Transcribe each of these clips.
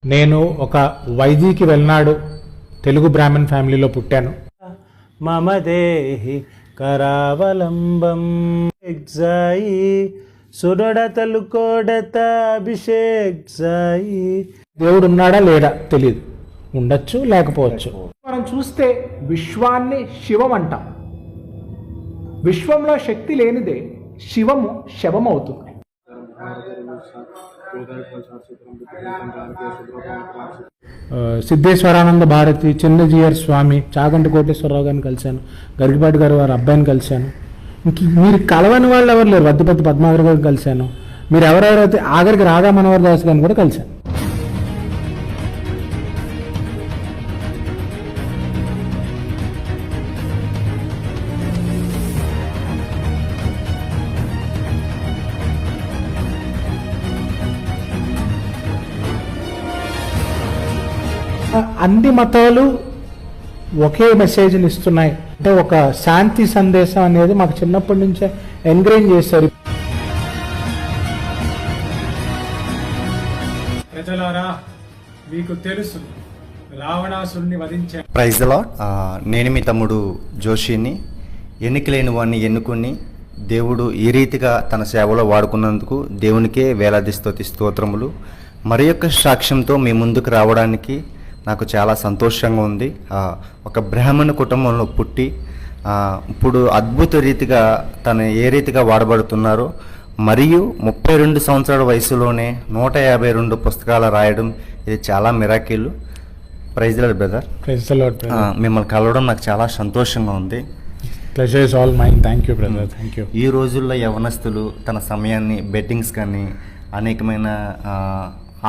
నేను ఒక వైదికి వెళ్ళినాడు తెలుగు బ్రాహ్మణ్ ఫ్యామిలీలో పుట్టాను. మమదేహి కరావలంబం ఎగ్జాయి సుడడతలు కోడత అభిషేక్ సాయి. దేవుడు ఉన్నాడా లేడా తెలియదు, ఉండొచ్చు లేకపోవచ్చు. మనం చూస్తే విశ్వాన్ని శివం అంటాం. విశ్వంలో శక్తి లేనిదే శివము శవం అవుతుంది. సిద్ధేశ్వరానంద భారతి, చిన్నజీయర్ స్వామి, చాగంటి కోటేశ్వరరావు గారిని కలిశాను, గరికపాటి గారు వారి అబ్బాయిని కలిశాను. ఇంక మీరు కలవని వాళ్ళు ఎవరు లేరు. వద్దిపత్తి పద్మాగర్ గారిని కలిశాను. మీరు ఎవరెవరైతే ఆఖరికి రాధా మనోహర్ దాస్ గారిని కూడా కలిశాను. అన్ని మతాలు ఒకే మెసేజ్ని ఇస్తున్నాయి. అంటే ఒక శాంతి సందేశం అనేది మాకు చిన్నప్పటి నుంచే ఎంకరేజ్ చేశారు. ప్రజలారా, మీకు తెలుసు రావణాసురుని వధించారు. Praise the lord. నేను మీ తమ్ముడు జోషిని. ఎన్నికలేని వాడిని ఎన్నుకుని దేవుడు ఈ రీతిగా తన సేవలో వాడుకున్నందుకు దేవునికే వేలాది స్తోత్రములు. మరి యొక్క సాక్ష్యంతో మీ ముందుకు రావడానికి నాకు చాలా సంతోషంగా ఉంది. ఒక బ్రాహ్మణ కుటుంబంలో పుట్టి ఇప్పుడు అద్భుత రీతిగా తను ఏ రీతిగా వాడబడుతున్నారో, మరియు 32 సంవత్సరాల వయసులోనే 152 పుస్తకాలు రాయడం, ఇది చాలా miracle. Praise the Lord brother. Praise the Lord brother. మిమ్మల్ని కలవడం నాకు చాలా సంతోషంగా ఉంది. Pleasure is all mine. Thank you brother. Thank you. ఈ రోజుల్లో యవనస్తులు తన సమయాన్ని బెట్టింగ్స్ కానీ అనేకమైన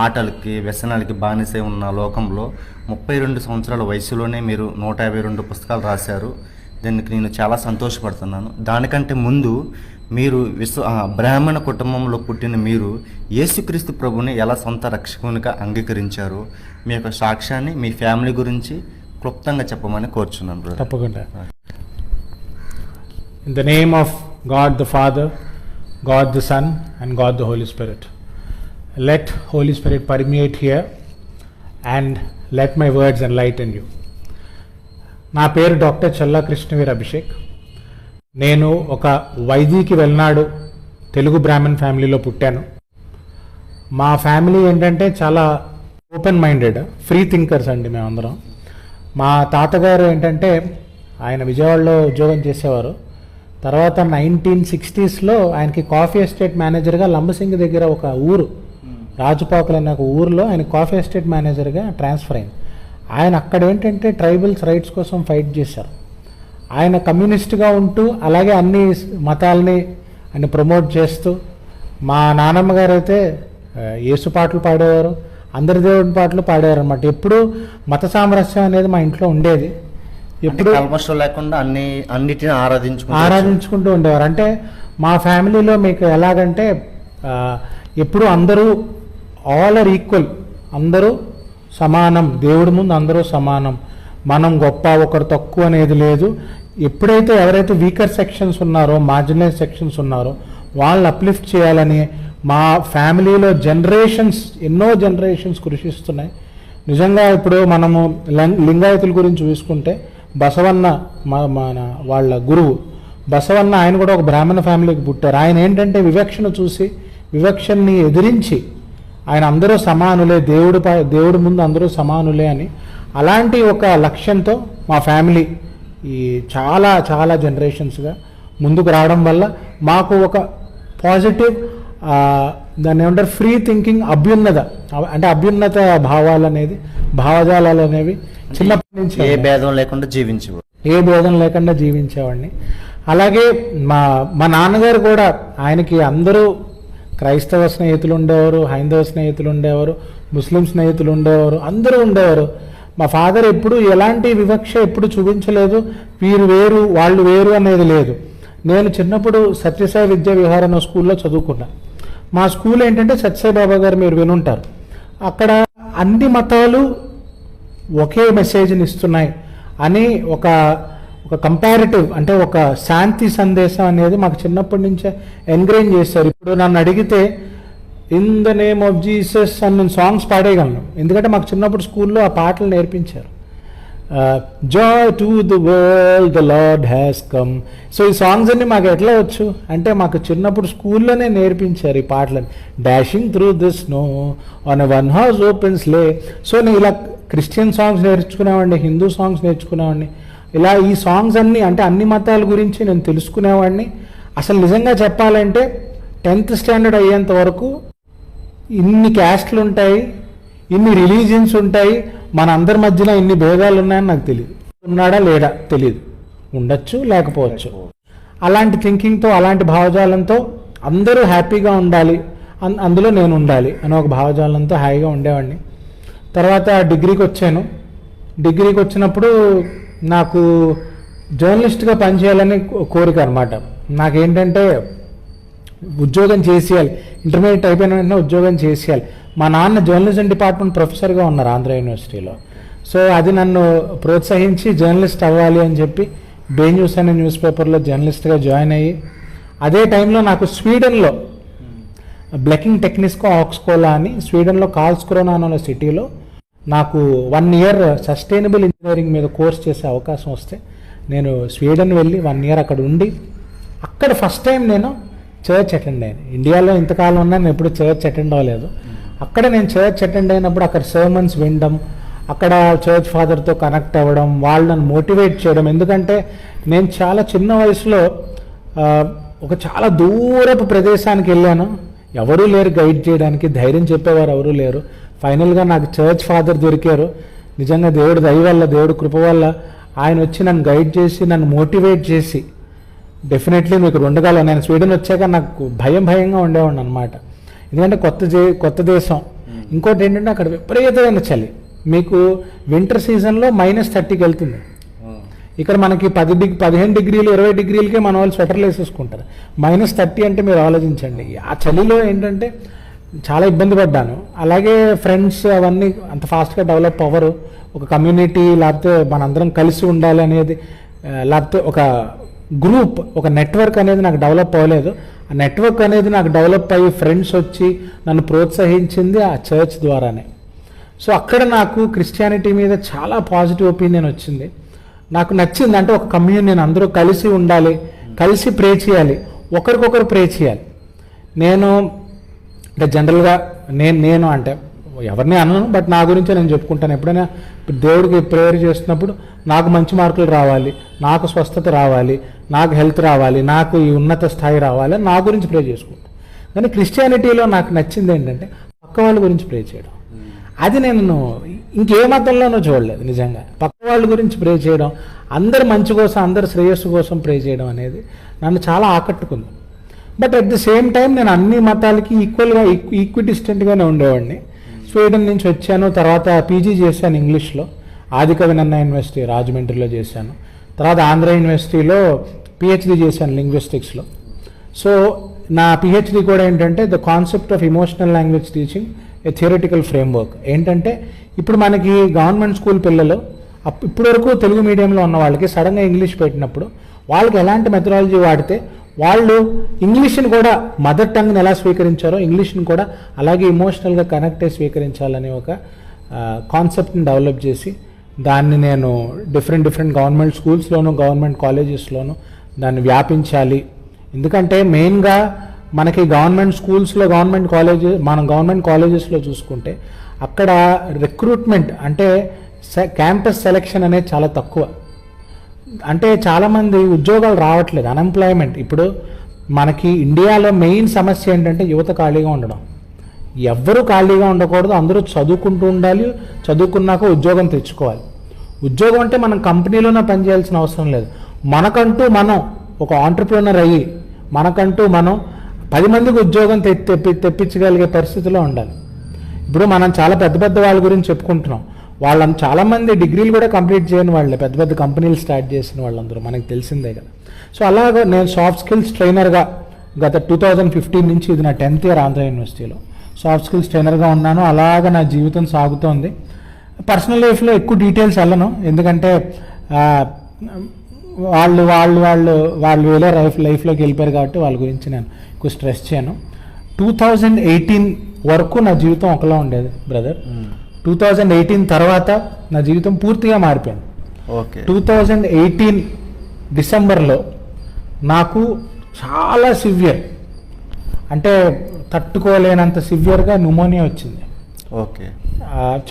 ఆటలకి వ్యసనాలకి బానిసై ఉన్న లోకంలో 32 సంవత్సరాల వయసులోనే మీరు 152 పుస్తకాలు రాశారు. దీనికి నేను చాలా సంతోషపడుతున్నాను. దానికంటే ముందు మీరు బ్రాహ్మణ కుటుంబంలో పుట్టిన మీరు యేసుక్రీస్తు ప్రభుని ఎలా సొంత రక్షకునిగా అంగీకరించారు, మీ యొక్క సాక్ష్యాన్ని, మీ ఫ్యామిలీ గురించి క్లుప్తంగా చెప్పమని కోరుచున్నాను. తప్పకుండా. In the name of God the Father, God the Son and God the Holy Spirit. Let Holy Spirit permeate here and let my words enlighten you. నా పేరు డాక్టర్ చల్లా కృష్ణవీర్ అభిషేక్. నేను ఒక వైదికి వెళ్ళినాడు తెలుగు బ్రాహ్మణ్ ఫ్యామిలీలో పుట్టాను. మా ఫ్యామిలీ ఏంటంటే చాలా ఓపెన్ మైండెడ్, ఫ్రీ థింకర్స్ అండి మేమందరం. మా తాతగారు ఏంటంటే ఆయన విజయవాడలో ఉద్యోగం చేసేవారు. తర్వాత 1960s ఆయనకి కాఫీ ఎస్టేట్ మేనేజర్గా లంబసింగి దగ్గర ఒక ఊరు రాజుపాకులు అనే ఒక ఊరిలో ఆయన కాఫీ ఎస్టేట్ మేనేజర్గా ట్రాన్స్ఫర్ అయింది. ఆయన అక్కడ ఏంటంటే ట్రైబల్స్ రైట్స్ కోసం ఫైట్ చేశారు. ఆయన కమ్యూనిస్ట్గా ఉంటూ అలాగే అన్ని మతాలని ఆయన ప్రమోట్ చేస్తూ, మా నానమ్మ గారు అయితే యేసు పాటలు పాడేవారు, అందరి దేవుడి పాటలు పాడేవారు అనమాట. ఎప్పుడు మత సామరస్యం అనేది మా ఇంట్లో ఉండేది. ఎప్పుడు లేకుండా అన్నిటిని ఆరాధించుకుంటూ ఉండేవారు. అంటే మా ఫ్యామిలీలో మీకు ఎలాగంటే ఎప్పుడు అందరూ ఆల్ ఆర్ ఈక్వల్, అందరూ సమానం, దేవుడి ముందు అందరూ సమానం, మనం గొప్ప ఒకరు తక్కువ అనేది లేదు. ఎప్పుడైతే ఎవరైతే వీకర్ సెక్షన్స్ ఉన్నారో, మార్జినలైజ్ సెక్షన్స్ ఉన్నారో వాళ్ళని అప్లిఫ్ట్ చేయాలని మా ఫ్యామిలీలో ఎన్నో జనరేషన్స్ కృషిస్తున్నాయి. నిజంగా ఇప్పుడు మనము లింగాయతుల గురించి చూసుకుంటే బసవన్న మన వాళ్ళ గురువు బసవన్న, ఆయన కూడా ఒక బ్రాహ్మణ ఫ్యామిలీకి పుట్టారు. ఆయన ఏంటంటే వివక్షను చూసి వివక్షని ఎదిరించి ఆయన అందరూ సమానులే, దేవుడి ముందు అందరూ సమానులే అని అలాంటి ఒక లక్ష్యంతో మా ఫ్యామిలీ ఈ చాలా చాలా జనరేషన్స్గా ముందుకు రావడం వల్ల మాకు ఒక పాజిటివ్, దాన్ని ఏమంటారు, ఫ్రీ థింకింగ్, అభ్యున్నత భావాలు అనేది, భావజాలాలు అనేవి చిన్నప్పటి నుంచి ఏ భేదం లేకుండా జీవించేవాడిని. అలాగే మా నాన్నగారు కూడా, ఆయనకి అందరూ క్రైస్తవ స్నేహితులు ఉండేవారు, హైందవ స్నేహితులు ఉండేవారు, ముస్లిం స్నేహితులు ఉండేవారు, అందరూ ఉండేవారు. మా ఫాదర్ ఎప్పుడు ఎలాంటి వివక్ష ఎప్పుడు చూపించలేదు. వీరు వేరు వాళ్ళు వేరు అనేది లేదు. నేను చిన్నప్పుడు సత్యసాయి విద్యా విహార స్కూల్లో చదువుకున్నా. మా స్కూల్ ఏంటంటే సత్యసాయి బాబా గారు మీరు వినుంటారు. అక్కడ అన్ని మతాలు ఒకే మెసేజ్ని ఇస్తున్నాయి అని ఒక కంపారిటివ్, అంటే ఒక శాంతి సందేశం అనేది మాకు చిన్నప్పటి నుంచే ఎంకరేజ్ చేశారు. ఇప్పుడు నన్ను అడిగితే in the name of Jesus అని నేను సాంగ్స్ పాడేయగలను, ఎందుకంటే మాకు చిన్నప్పుడు స్కూల్లో ఆ పాటలు నేర్పించారు. Joy to the world the lord has come. So ఈ సాంగ్స్ అన్ని మాకు ఎట్లా వచ్చు అంటే మాకు చిన్నప్పుడు స్కూల్లోనే నేర్పించారు ఈ పాటలని. Dashing through the snow on a one horse open slay. So నేను ఇలా క్రిస్టియన్ సాంగ్స్ నేర్చుకునేవాడిని, హిందూ సాంగ్స్ నేర్చుకునేవాడిని. ఇలా ఈ సాంగ్స్ అన్నీ అంటే అన్ని మతాల గురించి నేను తెలుసుకునేవాడిని. అసలు నిజంగా చెప్పాలంటే 10th స్టాండర్డ్ అయ్యేంత వరకు ఇన్ని క్యాస్ట్లు ఉంటాయి, ఇన్ని రిలీజియన్స్ ఉంటాయి, మన అందరి మధ్యన ఇన్ని భేదాలు ఉన్నాయని నాకు తెలియదు. ఉన్నాడా లేడా తెలియదు, ఉండొచ్చు లేకపోవచ్చు. అలాంటి థింకింగ్తో, అలాంటి భావజాలంతో అందరూ హ్యాపీగా ఉండాలి, అందులో నేను ఉండాలి అని ఒక భావజాలంతో హాయిగా ఉండేవాడిని. తర్వాత డిగ్రీకి వచ్చాను. డిగ్రీకి వచ్చినప్పుడు నాకు జర్నలిస్ట్గా పనిచేయాలని కోరిక అనమాట. నాకేంటంటే ఉద్యోగం చేసేయాలి, ఇంటర్మీడియట్ అయిపోయిన వెంటనే ఉద్యోగం చేసేయాలి. మా నాన్న జర్నలిజం డిపార్ట్మెంట్ ప్రొఫెసర్గా ఉన్నారు ఆంధ్ర యూనివర్సిటీలో. సో అది నన్ను ప్రోత్సహించి జర్నలిస్ట్ అవ్వాలి అని చెప్పి బే న్యూస్ అనే న్యూస్ పేపర్లో జర్నలిస్ట్గా జాయిన్ అయ్యి, అదే టైంలో నాకు స్వీడన్లో బ్లెకింగ్ టెక్నిస్కో ఆక్స్కోలా అని స్వీడన్లో కార్ల్స్క్రోనా అనే సిటీలో నాకు 1 year సస్టైనబుల్ ఇంజనీరింగ్ మీద కోర్స్ చేసే అవకాశం వస్తే నేను స్వీడన్ వెళ్ళి 1 year అక్కడ ఉండి, అక్కడ ఫస్ట్ టైం నేను చర్చ్ అటెండ్ అయ్యాను. ఇండియాలో ఇంతకాలం ఉన్నా నేను ఎప్పుడు చర్చ్ అటెండ్ అవ్వలేదు. అక్కడ నేను చర్చ్ అటెండ్ అయినప్పుడు అక్కడ సర్మన్స్ వినడం, అక్కడ చర్చ్ ఫాదర్తో కనెక్ట్ అవ్వడం, వాళ్ళు నన్ను మోటివేట్ చేయడం. ఎందుకంటే నేను చాలా చిన్న వయసులో ఒక చాలా దూరపు ప్రదేశానికి వెళ్ళాను, ఎవరూ లేరు గైడ్ చేయడానికి, ధైర్యం చెప్పేవారు ఎవరూ లేరు. ఫైనల్గా నాకు చర్చ్ ఫాదర్ దొరికారు. నిజంగా దేవుడు దయ వల్ల, దేవుడు కృప వల్ల ఆయన వచ్చి నన్ను గైడ్ చేసి, నన్ను మోటివేట్ చేసి, డెఫినెట్లీ మీకు ఉండగలను. నేను స్వీడన్ వచ్చాక నాకు భయంగా ఉండేవాడిని అనమాట. ఎందుకంటే కొత్త దేశం. ఇంకోటి ఏంటంటే అక్కడ విపరీతమైన చలి. మీకు వింటర్ సీజన్లో -30కి వెళ్తుంది. ఇక్కడ మనకి 15 degrees 20 degreesకే మన వాళ్ళు స్వెటర్లు వేసేసుకుంటారు. -30 అంటే మీరు ఆలోచించండి. ఆ చలిలో ఏంటంటే చాలా ఇబ్బంది పడ్డాను. అలాగే ఫ్రెండ్స్ అవన్నీ అంత ఫాస్ట్గా డెవలప్ అవ్వరు. ఒక కమ్యూనిటీ లేకపోతే మనందరం కలిసి ఉండాలి అనేది, లేకపోతే ఒక గ్రూప్, ఒక నెట్వర్క్ అనేది నాకు డెవలప్ అవ్వలేదు. ఆ నెట్వర్క్ అనేది నాకు డెవలప్ అయ్యి ఫ్రెండ్స్ వచ్చి నన్ను ప్రోత్సహించింది ఆ చర్చ్ ద్వారానే. సో అక్కడ నాకు క్రిస్టియానిటీ మీద చాలా పాజిటివ్ ఒపీనియన్ వచ్చింది. నాకు నచ్చింది అంటే ఒక కమ్యూనియన్, అందరూ కలిసి ఉండాలి, కలిసి ప్రే చేయాలి, ఒకరికొకరు ప్రే చేయాలి. నేను అంటే జనరల్గా నేను అంటే ఎవరిని అనను, బట్ నా గురించే నేను చెప్పుకుంటాను. ఎప్పుడైనా దేవుడికి ప్రేయర్ చేస్తున్నప్పుడు నాకు మంచి మార్కులు రావాలి, నాకు స్వస్థత రావాలి, నాకు హెల్త్ రావాలి, నాకు ఈ ఉన్నత స్థాయి రావాలి అని నా గురించి ప్రే చేసుకుంటాను. కానీ క్రిస్టియానిటీలో నాకు నచ్చింది ఏంటంటే పక్క వాళ్ళ గురించి ప్రే చేయడం. అది నేను ఇంకే మతంలోనూ చూడలేదు. నిజంగా పక్క వాళ్ళ గురించి ప్రే చేయడం, అందరి మంచి కోసం, అందరి శ్రేయస్సు కోసం ప్రే చేయడం అనేది నన్ను చాలా ఆకట్టుకుంది. But at the same time నేను అన్ని మతాలకి ఈక్విడిస్టెంట్గానే ఉండేవాడిని. స్వీడన్ నుంచి వచ్చాను, తర్వాత పీజీ చేశాను ఇంగ్లీష్లో, ఆదికవినన్న యూనివర్సిటీ రాజమండ్రిలో చేశాను. తర్వాత ఆంధ్ర యూనివర్సిటీలో పిహెచ్డి చేశాను లింగ్విస్టిక్స్లో. సో నా పిహెచ్డి కూడా ఏంటంటే the concept of emotional language teaching A theoretical framework. ఏంటంటే ఇప్పుడు మనకి గవర్నమెంట్ స్కూల్ పిల్లలు ఇప్పటివరకు తెలుగు మీడియంలో ఉన్న వాళ్ళకి సడన్గా ఇంగ్లీష్ పెట్టినప్పుడు వాళ్ళకి ఎలాంటి మెథడాలజీ వాడితే వాళ్ళు ఇంగ్లీష్ని కూడా మదర్ టంగ్ని ఎలా స్వీకరించారో ఇంగ్లీష్ని కూడా అలాగే ఇమోషనల్గా కనెక్ట్ అయ్యి స్వీకరించాలనే ఒక కాన్సెప్ట్ని డెవలప్ చేసి దాన్ని నేను డిఫరెంట్ గవర్నమెంట్ స్కూల్స్లోను, గవర్నమెంట్ కాలేజెస్లోను దాన్ని వ్యాపించాలి. ఎందుకంటే మెయిన్గా మనకి గవర్నమెంట్ స్కూల్స్లో, గవర్నమెంట్ కాలేజెస్లో చూసుకుంటే అక్కడ రిక్రూట్మెంట్ అంటే క్యాంపస్ సెలెక్షన్ అనేది చాలా తక్కువ. అంటే చాలామంది ఉద్యోగాలు రావట్లేదు, అన్ఎంప్లాయ్మెంట్. ఇప్పుడు మనకి ఇండియాలో మెయిన్ సమస్య ఏంటంటే యువత ఖాళీగా ఉండడం. ఎవ్వరూ ఖాళీగా ఉండకూడదు, అందరూ చదువుకుంటూ ఉండాలి, చదువుకున్నాక ఉద్యోగం తెచ్చుకోవాలి. ఉద్యోగం అంటే మనం కంపెనీలోనే పనిచేయాల్సిన అవసరం లేదు. మనకంటూ మనం ఒక ఆంటర్ప్రినర్ అయ్యి మనకంటూ మనం 10 మందికి ఉద్యోగం తెప్పించగలిగే పరిస్థితిలో ఉండాలి. ఇప్పుడు మనం చాలా పెద్ద వాళ్ళ గురించి చెప్పుకుంటున్నాం. వాళ్ళని చాలామంది డిగ్రీలు కూడా కంప్లీట్ చేయని వాళ్ళే పెద్ద కంపెనీలు స్టార్ట్ చేసిన వాళ్ళందరూ మనకు తెలిసిందే కదా. సో అలాగా నేను సాఫ్ట్ స్కిల్స్ ట్రైనర్గా గత 2015 నుంచి, ఇది నా 10th year ఆంధ్ర యూనివర్సిటీలో సాఫ్ట్ స్కిల్స్ ట్రైనర్గా ఉన్నాను. అలాగా నా జీవితం సాగుతోంది. పర్సనల్ లైఫ్లో ఎక్కువ డీటెయిల్స్ వెళ్ళను, ఎందుకంటే వాళ్ళు వేరే లైఫ్లోకి వెళ్ళిపోయారు కాబట్టి వాళ్ళ గురించి నేను ఎక్కువ స్ట్రెస్ చేయను. 2018 వరకు నా జీవితం ఒకలా ఉండేది బ్రదర్. 2018 తర్వాత నా జీవితం పూర్తిగా మారిపోయింది. ఓకే. 2018 డిసెంబర్లో నాకు చాలా సివియర్, అంటే తట్టుకోలేనంత సివియర్గా న్యూమోనియా వచ్చింది. ఓకే.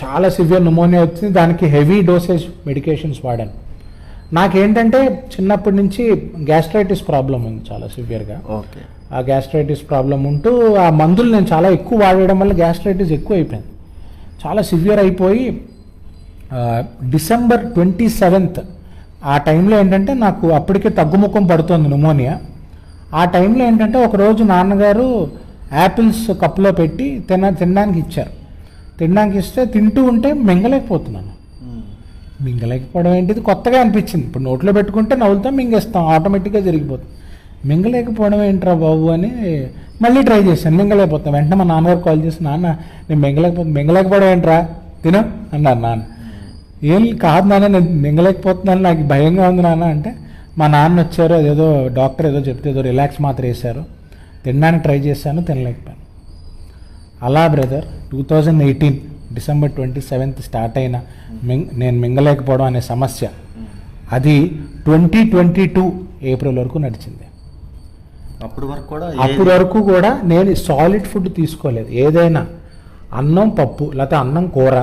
చాలా సివియర్ న్యూమోనియా వచ్చింది. దానికి హెవీ డోసేజ్ మెడికేషన్స్ వాడాను. నాకేంటంటే చిన్నప్పటి నుంచి గ్యాస్ట్రైటిస్ ప్రాబ్లం ఉంది చాలా సివియర్గా. ఓకే. ఆ గ్యాస్ట్రైటిస్ ప్రాబ్లం ఉంటూ ఆ మందులు నేను చాలా ఎక్కువ వాడడం వల్ల గ్యాస్ట్రైటిస్ ఎక్కువ అయిపోయింది, చాలా సివియర్ అయిపోయి డిసెంబర్ 27 ఆ టైంలో ఏంటంటే నాకు అప్పటికే తగ్గుముఖం పడుతుంది న్యూమోనియా. ఆ టైంలో ఏంటంటే ఒకరోజు నాన్నగారు యాపిల్స్ కప్పులో పెట్టి తినడానికి ఇచ్చారు. తినడానికి ఇస్తే తింటూ ఉంటే మింగలేకపోతున్నాను. మింగలేకపోవడం ఏంటిది కొత్తగా అనిపించింది. ఇప్పుడు నోట్లో పెట్టుకుంటే నవ్వులుతాం, మింగేస్తాం, ఆటోమేటిక్గా జరిగిపోతుంది. మింగలేకపోవడం ఏంట్రా బాబు అని మళ్ళీ ట్రై చేశాను, మింగలేకపోతాను. వెంటనే మా నాన్నగారు కాల్ చేసి, నాన్న నేను మింగలేకపోవడం ఏంట్రా, తిను అన్నారు నాన్న. ఏం కాదు నాన్న, నేను మింగలేకపోతున్నాను, నాకు భయంగా ఉంది నాన్న అంటే మా నాన్న వచ్చారు. అదేదో డాక్టర్ ఏదో చెప్తే ఏదో రిలాక్స్ మాత్రం వేశారు. తినడానికి ట్రై చేశాను, తినలేకపోయాను. అలా బ్రదర్ 2018 డిసెంబర్ 27 స్టార్ట్ అయిన నేను మింగలేకపోవడం అనే సమస్య అది 2022 ఏప్రిల్ వరకు నడిచింది. అప్పటి వరకు కూడా నేను సాలిడ్ ఫుడ్ తీసుకోలేదు. ఏదైనా అన్నం పప్పు లేకపోతే అన్నం కూర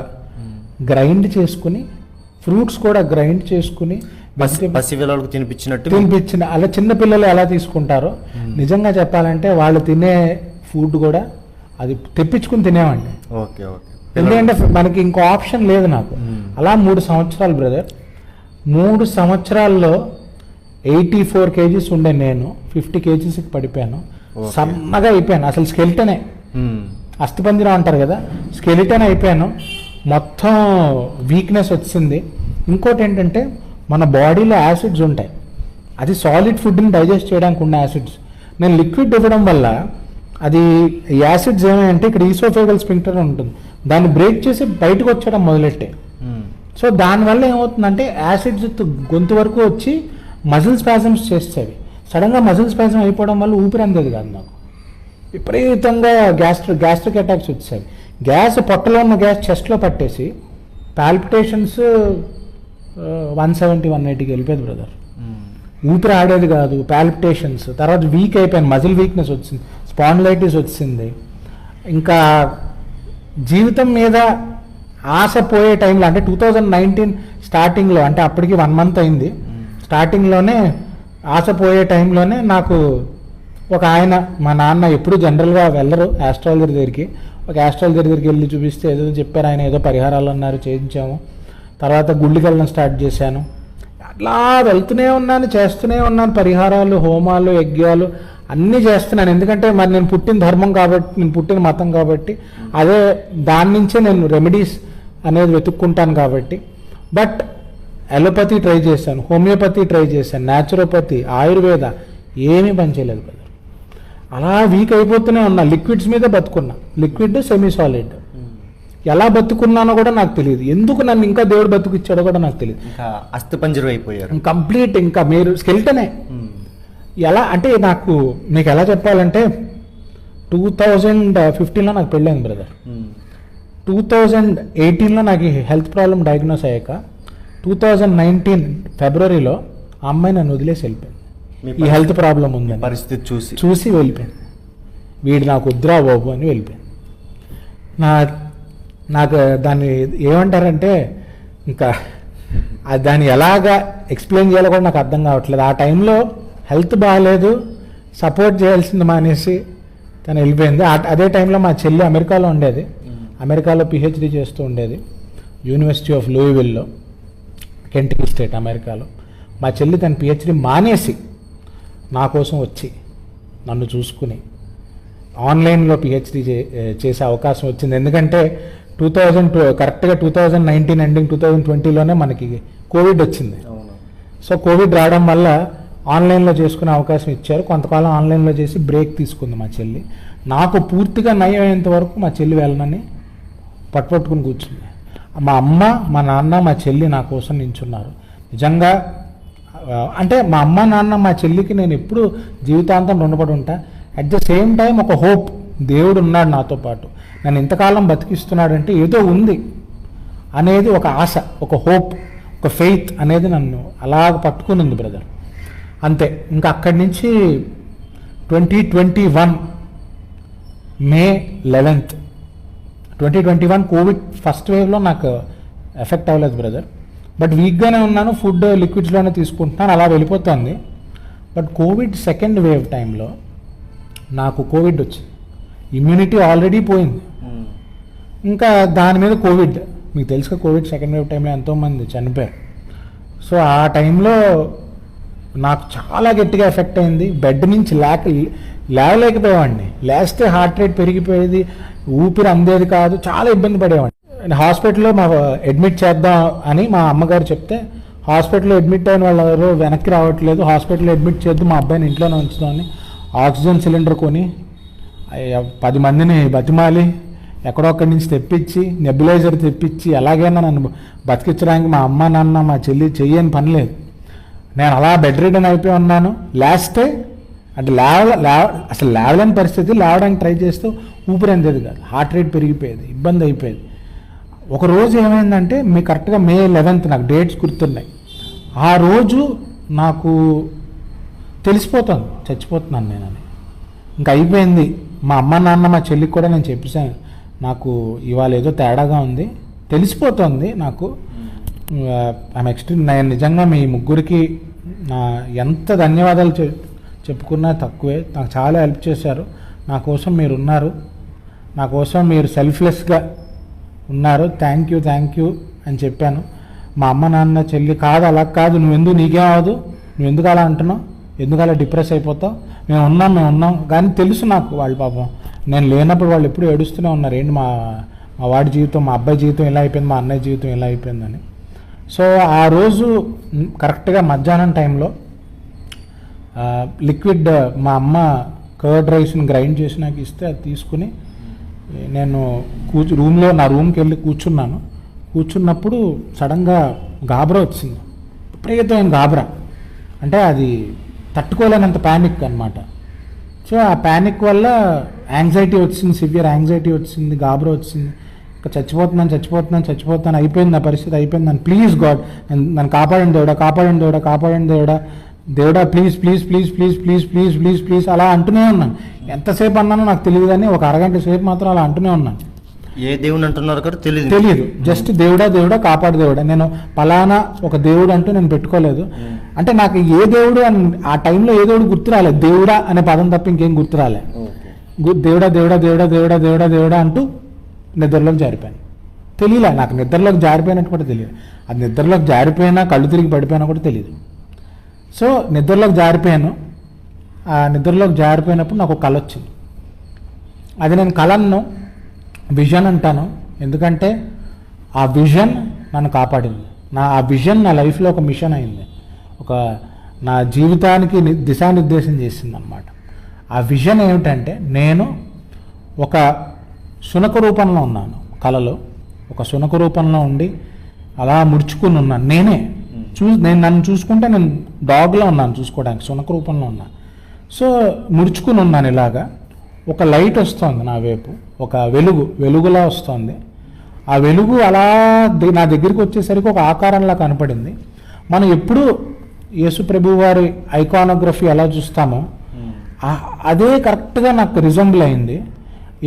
గ్రైండ్ చేసుకుని, ఫ్రూట్స్ కూడా గ్రైండ్ చేసుకుని తినిపించిన అలా చిన్నపిల్లలు ఎలా తీసుకుంటారో నిజంగా చెప్పాలంటే వాళ్ళు తినే ఫుడ్ కూడా అది తెప్పించుకుని తినేవాడిని. ఓకే. ఓకే. ఎందుకంటే మనకి ఇంకో ఆప్షన్ లేదు నాకు. అలా 3 సంవత్సరాలు బ్రదర్, 3 సంవత్సరాల్లో 84 kgs ఉండే నేను 50 kgsకి పడిపోయాను. సన్నగా అయిపోయాను, అసలు స్కెలిటనే, అస్థిపంజరం అంటారు కదా, స్కెలిటన్ అయిపోయాను. మొత్తం వీక్నెస్ వచ్చింది. ఇంకోటి ఏంటంటే మన బాడీలో యాసిడ్స్ ఉంటాయి, అది సాలిడ్ ఫుడ్ని డైజెస్ట్ చేయడానికి ఉన్న యాసిడ్స్. నేను లిక్విడ్ ఇవ్వడం వల్ల అది యాసిడ్స్ ఏమంటే ఇక్కడ ఈసోఫేగల్ స్ఫింక్టర్ ఉంటుంది, దాన్ని బ్రేక్ చేసి బయటకు వచ్చేయడం మొదలెట్టే. సో దానివల్ల ఏమవుతుందంటే యాసిడ్స్ గొంతు వరకు వచ్చి మజిల్ స్పాజమ్స్ చేసేవి. సడన్గా మజిల్ స్పాజమ్ అయిపోవడం వల్ల ఊపిరి అందేది కాదు నాకు. విపరీతంగా గ్యాస్ట్రిక్ అటాక్స్ వచ్చేవి. గ్యాస్ పొట్టలో ఉన్న గ్యాస్ చెస్ట్లో పట్టేసి పాల్పిటేషన్స్ 170-180కి వెళ్ళిపోయేది బ్రదర్. ఊపిరి ఆడేది కాదు, పాల్పిటేషన్స్. తర్వాత వీక్ అయిపోయాను, మజిల్ వీక్నెస్ వచ్చింది, స్పాండిలైటిస్ వచ్చింది. ఇంకా జీవితం మీద ఆశ పోయే టైంలో, అంటే 2019 స్టార్టింగ్లో, అంటే అప్పటికి 1 month అయింది, స్టార్టింగ్లోనే ఆశ పోయే టైంలోనే నాకు ఒక ఆయన, మా నాన్న ఎప్పుడు జనరల్గా వెళ్ళరు ఆస్ట్రాలజర్ దగ్గరికి, ఒక ఆస్ట్రాలజర్ దగ్గరికి వెళ్ళి చూపిస్తే ఏదో చెప్పారు, ఆయన ఏదో పరిహారాలు అన్నారు, చేయించాము. తర్వాత గుళ్ళకి వెళ్ళడం స్టార్ట్ చేశాను. అట్లా వెళ్తూనే ఉన్నాను, చేస్తూనే ఉన్నాను, పరిహారాలు, హోమాలు, యజ్ఞాలు అన్నీ చేస్తున్నాను. ఎందుకంటే మరి నేను పుట్టిన ధర్మం కాబట్టి, నేను పుట్టిన మతం కాబట్టి, అదే దాని నుంచే నేను రెమెడీస్ అనేది వెతుక్కుంటాను కాబట్టి. బట్ అలోపతి ట్రై చేశాను, హోమియోపతి ట్రై చేశాను, న్యాచురోపతి, ఆయుర్వేద, ఏమీ పనిచేయలేదు కదా. అలా వీక్ అయిపోతూనే ఉన్నా. లిక్విడ్స్ మీద బతుకున్నా, లిక్విడ్ సెమీ సాలిడ్. ఎలా బతుకున్నానో కూడా నాకు తెలియదు, ఎందుకు నన్ను ఇంకా దేవుడు బతుకిచ్చాడో కూడా నాకు తెలియదు. అస్థిపంజరం అయిపోయారు కంప్లీట్. ఇంకా మీరు స్కెల్టనే. ఎలా అంటే నాకు మీకు ఎలా చెప్పాలంటే 2015లో నాకు పెళ్ళైంది బ్రదర్. 2018లో నాకు హెల్త్ ప్రాబ్లం డయాగ్నోస్ అయ్యాక 2019 ఫిబ్రవరిలో ఆ అమ్మాయి నన్ను వదిలేసి వెళ్ళిపోయింది. ఈ హెల్త్ ప్రాబ్లం ఉందని పరిస్థితి చూసి వెళ్ళిపోయింది. వీడు నాకు వద్దురా బాబు అని వెళ్ళిపోయింది. నాకు దాన్ని ఏమంటారంటే ఇంకా దాన్ని ఎలాగా ఎక్స్ప్లెయిన్ చేయాలో కూడా నాకు అర్థం కావట్లేదు. ఆ టైంలో హెల్త్ బాగాలేదు, సపోర్ట్ చేయాల్సింది మానేసి తను వెళ్ళిపోయింది. అదే టైంలో మా చెల్లి అమెరికాలో ఉండేది, అమెరికాలో PhD చేస్తూ ఉండేది, యూనివర్సిటీ ఆఫ్ లూయివిల్లో, కెంటకీ స్టేట్ అమెరికాలో. మా చెల్లి తన PhD మానేసి నా కోసం వచ్చి నన్ను చూసుకుని ఆన్లైన్లో PhD చేసే అవకాశం వచ్చింది. ఎందుకంటే 2002 కరెక్ట్గా 2019 ఎండింగ్ 2020లోనే మనకి కోవిడ్ వచ్చింది. సో కోవిడ్ రావడం వల్ల ఆన్లైన్లో చేసుకునే అవకాశం ఇచ్చారు. కొంతకాలం ఆన్లైన్లో చేసి బ్రేక్ తీసుకుంది మా చెల్లి. నాకు పూర్తిగా నయం అయ్యేంత వరకు మా చెల్లి వెళ్ళనని పట్టుకుని కూర్చుంది. మా అమ్మ, మా నాన్న, మా చెల్లి నా కోసం నించున్నారు. నిజంగా అంటే మా అమ్మ, నాన్న, మా చెల్లికి నేను ఎప్పుడు జీవితాంతం రుణపడి ఉంటా. అట్ ద సేమ్ టైం ఒక హోప్, దేవుడు ఉన్నాడు నాతో పాటు, నన్ను ఇంతకాలం బతికిస్తున్నాడంటే ఏదో ఉంది అనేది ఒక ఆశ, ఒక హోప్, ఒక ఫెయిత్ అనేది నన్ను అలాగ పట్టుకునింది బ్రదర్. అంతే. ఇంకా అక్కడి నుంచి 2021 మే 11th 2021 కోవిడ్ ఫస్ట్ వేవ్లో నాకు ఎఫెక్ట్ అవ్వలేదు బ్రదర్. బట్ వీక్గానే ఉన్నాను, ఫుడ్ లిక్విడ్స్లోనే తీసుకుంటున్నాను, అలా వెళ్ళిపోతుంది. బట్ కోవిడ్ సెకండ్ వేవ్ టైంలో నాకు కోవిడ్ వచ్చింది. ఇమ్యూనిటీ ఆల్రెడీ పోయింది, ఇంకా దాని మీద కోవిడ్. మీకు తెలుసుగా కోవిడ్ సెకండ్ వేవ్ టైంలో ఎంతోమంది చనిపోయారు. సో ఆ టైంలో నాకు చాలా గట్టిగా ఎఫెక్ట్ అయింది. బెడ్ నుంచి లేవలేకపోయేవాడిని, లేస్తే హార్ట్ రేట్ పెరిగిపోయేది, ఊపిరి అందేది కాదు, చాలా ఇబ్బంది పడేవాడిని. హాస్పిటల్లో అడ్మిట్ చేద్దాం అని మా అమ్మగారు చెప్తే, హాస్పిటల్లో అడ్మిట్ అయిన వాళ్ళు ఎవరు వెనక్కి రావట్లేదు, హాస్పిటల్లో అడ్మిట్ చేద్దు, మా అబ్బాయిని ఇంట్లోనే ఉంచుదామని ఆక్సిజన్ సిలిండర్ కొని 10 మందిని బతిమాలి ఎక్కడొక్కడి నుంచి తెప్పించి నెబులైజర్ తెప్పించి ఎలాగైనా నన్ను బతికించడానికి మా అమ్మ నాన్న మా చెల్లి చెయ్యని పని లేదు. నేను అలా బెడ్ రిడన్ అయిపోయి ఉన్నాను. లేస్తే అంటే అసలు లేవలేని పరిస్థితి, లేవడానికి ట్రై చేస్తూ ఊపిరి అందేది కాదు, హార్ట్ రేట్ పెరిగిపోయేది, ఇబ్బంది అయిపోయేది. ఒక రోజు ఏమైందంటే కరెక్ట్గా మే 11th, నాకు డేట్స్ గుర్తున్నాయి. ఆ రోజు నాకు తెలిసిపోతుంది చచ్చిపోతున్నాను నేనని. ఇంకా అయిపోయింది. మా అమ్మ నాన్న మా చెల్లికి కూడా నేను చెప్పేసాను, నాకు ఇవాళ ఏదో తేడాగా ఉంది, తెలిసిపోతుంది నాకు. నేను నిజంగా మీ ముగ్గురికి ఎంత ధన్యవాదాలు చెప్పుకున్నా తక్కువే. నాకు చాలా హెల్ప్ చేశారు. నా కోసం మీరు ఉన్నారు, నా కోసం మీరు సెల్ఫ్లెస్గా ఉన్నారు. థ్యాంక్ యూ అని చెప్పాను. మా అమ్మ నాన్న చెల్లి కాదు, అలా కాదు, నీకేం అవ్వదు, నువ్వు ఎందుకు అలా అంటున్నావు, ఎందుకు అలా డిప్రెస్ అయిపోతావు, మేము ఉన్నాం. కానీ తెలుసు నాకు వాళ్ళు పాపం నేను లేనప్పుడు వాళ్ళు ఎప్పుడు ఏడుస్తూనే ఉన్నారు, ఏంటి మా వాడి జీవితం, మా అబ్బాయి జీవితం ఇలా అయిపోయింది, మా అన్నయ్య జీవితం ఇలా అయిపోయిందని. సో ఆ రోజు కరెక్ట్గా మధ్యాహ్నం టైంలో లిక్విడ్ మా అమ్మ కర్డ్ రైస్ని గ్రైండ్ చేసి నాకు ఇస్తే అది తీసుకుని నేను నా రూమ్కి వెళ్ళి కూర్చున్నప్పుడు సడన్గా గాబరా వచ్చింది, విపరీతమైన గాబరా. అంటే అది తట్టుకోలేనంత ప్యానిక్ అనమాట. సో ఆ ప్యానిక్ వల్ల యాంగ్జైటీ వచ్చింది, సివియర్ యాంగ్జైటీ వచ్చింది, గాబరా వచ్చింది. ఇంకా చచ్చిపోతున్నాను, అయిపోయింది నా పరిస్థితి, అయిపోయింది. నన్ను ప్లీజ్ గాడ్, నన్ను కాపాడండి దేవుడా ప్లీజ్ అలా అంటూనే ఉన్నాను. ఎంతసేపు అన్నానో నాకు తెలియదు, కానీ ఒక అరగంట సేపు మాత్రం అలా అంటూనే ఉన్నాను. ఏ దేవుడు అంటున్నారు కదా తెలియదు, జస్ట్ దేవుడా కాపాడు దేవుడా. నేను పలానా ఒక దేవుడు అంటూ నేను పెట్టుకోలేదు. అంటే నాకు ఏ దేవుడు అని ఆ టైంలో ఏ దేవుడు గుర్తు రాలేదు, దేవుడా అనే పదం తప్ప ఇంకేం గుర్తు రాలే. దేవుడా అంటూ నిద్రలోకి జారిపోయాను. తెలియలే నాకు నిద్రలోకి జారిపోయినట్టు కూడా తెలియదు. అది నిద్రలోకి జారిపోయినా కళ్ళు తిరిగి పడిపోయినా కూడా తెలియదు. సో నిద్రలోకి జారిపోయాను. ఆ నిద్రలోకి జారిపోయినప్పుడు నాకు ఒక కళ వచ్చింది. అది నేను కళను విజన్ అంటాను, ఎందుకంటే ఆ విజన్ నన్ను కాపాడింది. ఆ విజన్ నా లైఫ్లో ఒక మిషన్ అయింది, నా జీవితానికి దిశానిర్దేశం చేసింది అన్నమాట. ఆ విజన్ ఏమిటంటే, నేను ఒక శునక రూపంలో ఉన్నాను కళలో, ఒక శునక రూపంలో ఉండి అలా ముడుచుకుని ఉన్నాను. నేను నన్ను చూసుకుంటే నేను డాగ్లో ఉన్నాను చూసుకోవడానికి, శునక రూపంలో ఉన్నాను. సో ముడుచుకుని ఉన్నాను ఇలాగా. ఒక లైట్ వస్తుంది నా వైపు, ఒక వెలుగులా వస్తుంది. ఆ వెలుగు అలా నా దగ్గరికి వచ్చేసరికి ఒక ఆకారంలా కనపడింది. మనం ఎప్పుడు యేసు ప్రభు వారి ఐకానోగ్రఫీ ఎలా చూస్తామో అదే కరెక్ట్గా నాకు రిజంబుల్ అయింది.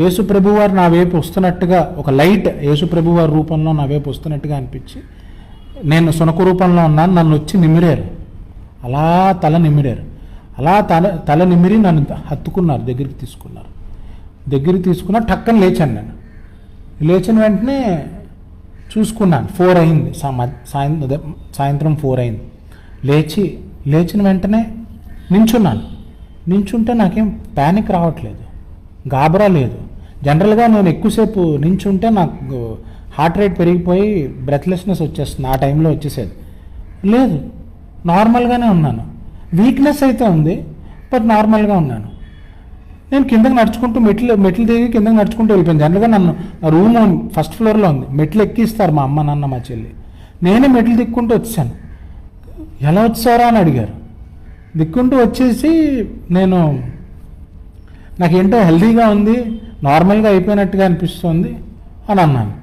యేసు ప్రభు వారు నా వైపు వస్తున్నట్టుగా, ఒక లైట్ యేసు ప్రభు వారి రూపంలో నా వైపు వస్తున్నట్టుగా అనిపించి, నేను శునక రూపంలో ఉన్నాను, నన్ను వచ్చి నిమిరారు, అలా తల నిమిరారు. అలా తల నిమిరి నన్ను హత్తుకున్నారు, దగ్గరికి తీసుకున్నారు. టక్కన లేచాను. నేను లేచిన వెంటనే చూసుకున్నాను, 4 అయింది, సాయంత్రం 4 అయింది. లేచిన వెంటనే నించుంటే నాకేం ప్యానిక్ రావట్లేదు, గాబరా లేదు. జనరల్గా నేను ఎక్కువసేపు నించుంటే నాకు హార్ట్ రేట్ పెరిగిపోయి బ్రెత్లెస్నెస్ వచ్చేస్తుంది, ఆ టైంలో వచ్చేసేది. లేదు, నార్మల్గానే ఉన్నాను. వీక్నెస్ అయితే ఉంది, బట్ నార్మల్గా ఉన్నాను. నేను కిందకి నడుచుకుంటూ మెట్లు దిగి కిందకి నడుచుకుంటూ వెళ్ళిపోయాను. జనరల్గా నా రూమ్ ఫస్ట్ ఫ్లోర్లో ఉంది, మెట్లు ఎక్కిస్తారు మా అమ్మ నాన్న మా చెల్లి. నేనే మెట్లు దిక్కుంటూ వచ్చాను. ఎలా వచ్చారా అని అడిగారు. దిక్కుంటూ వచ్చేసి నాకేంటో హెల్దీగా ఉంది, నార్మల్గా అయిపోయినట్టుగా అనిపిస్తుంది అని అన్నాను.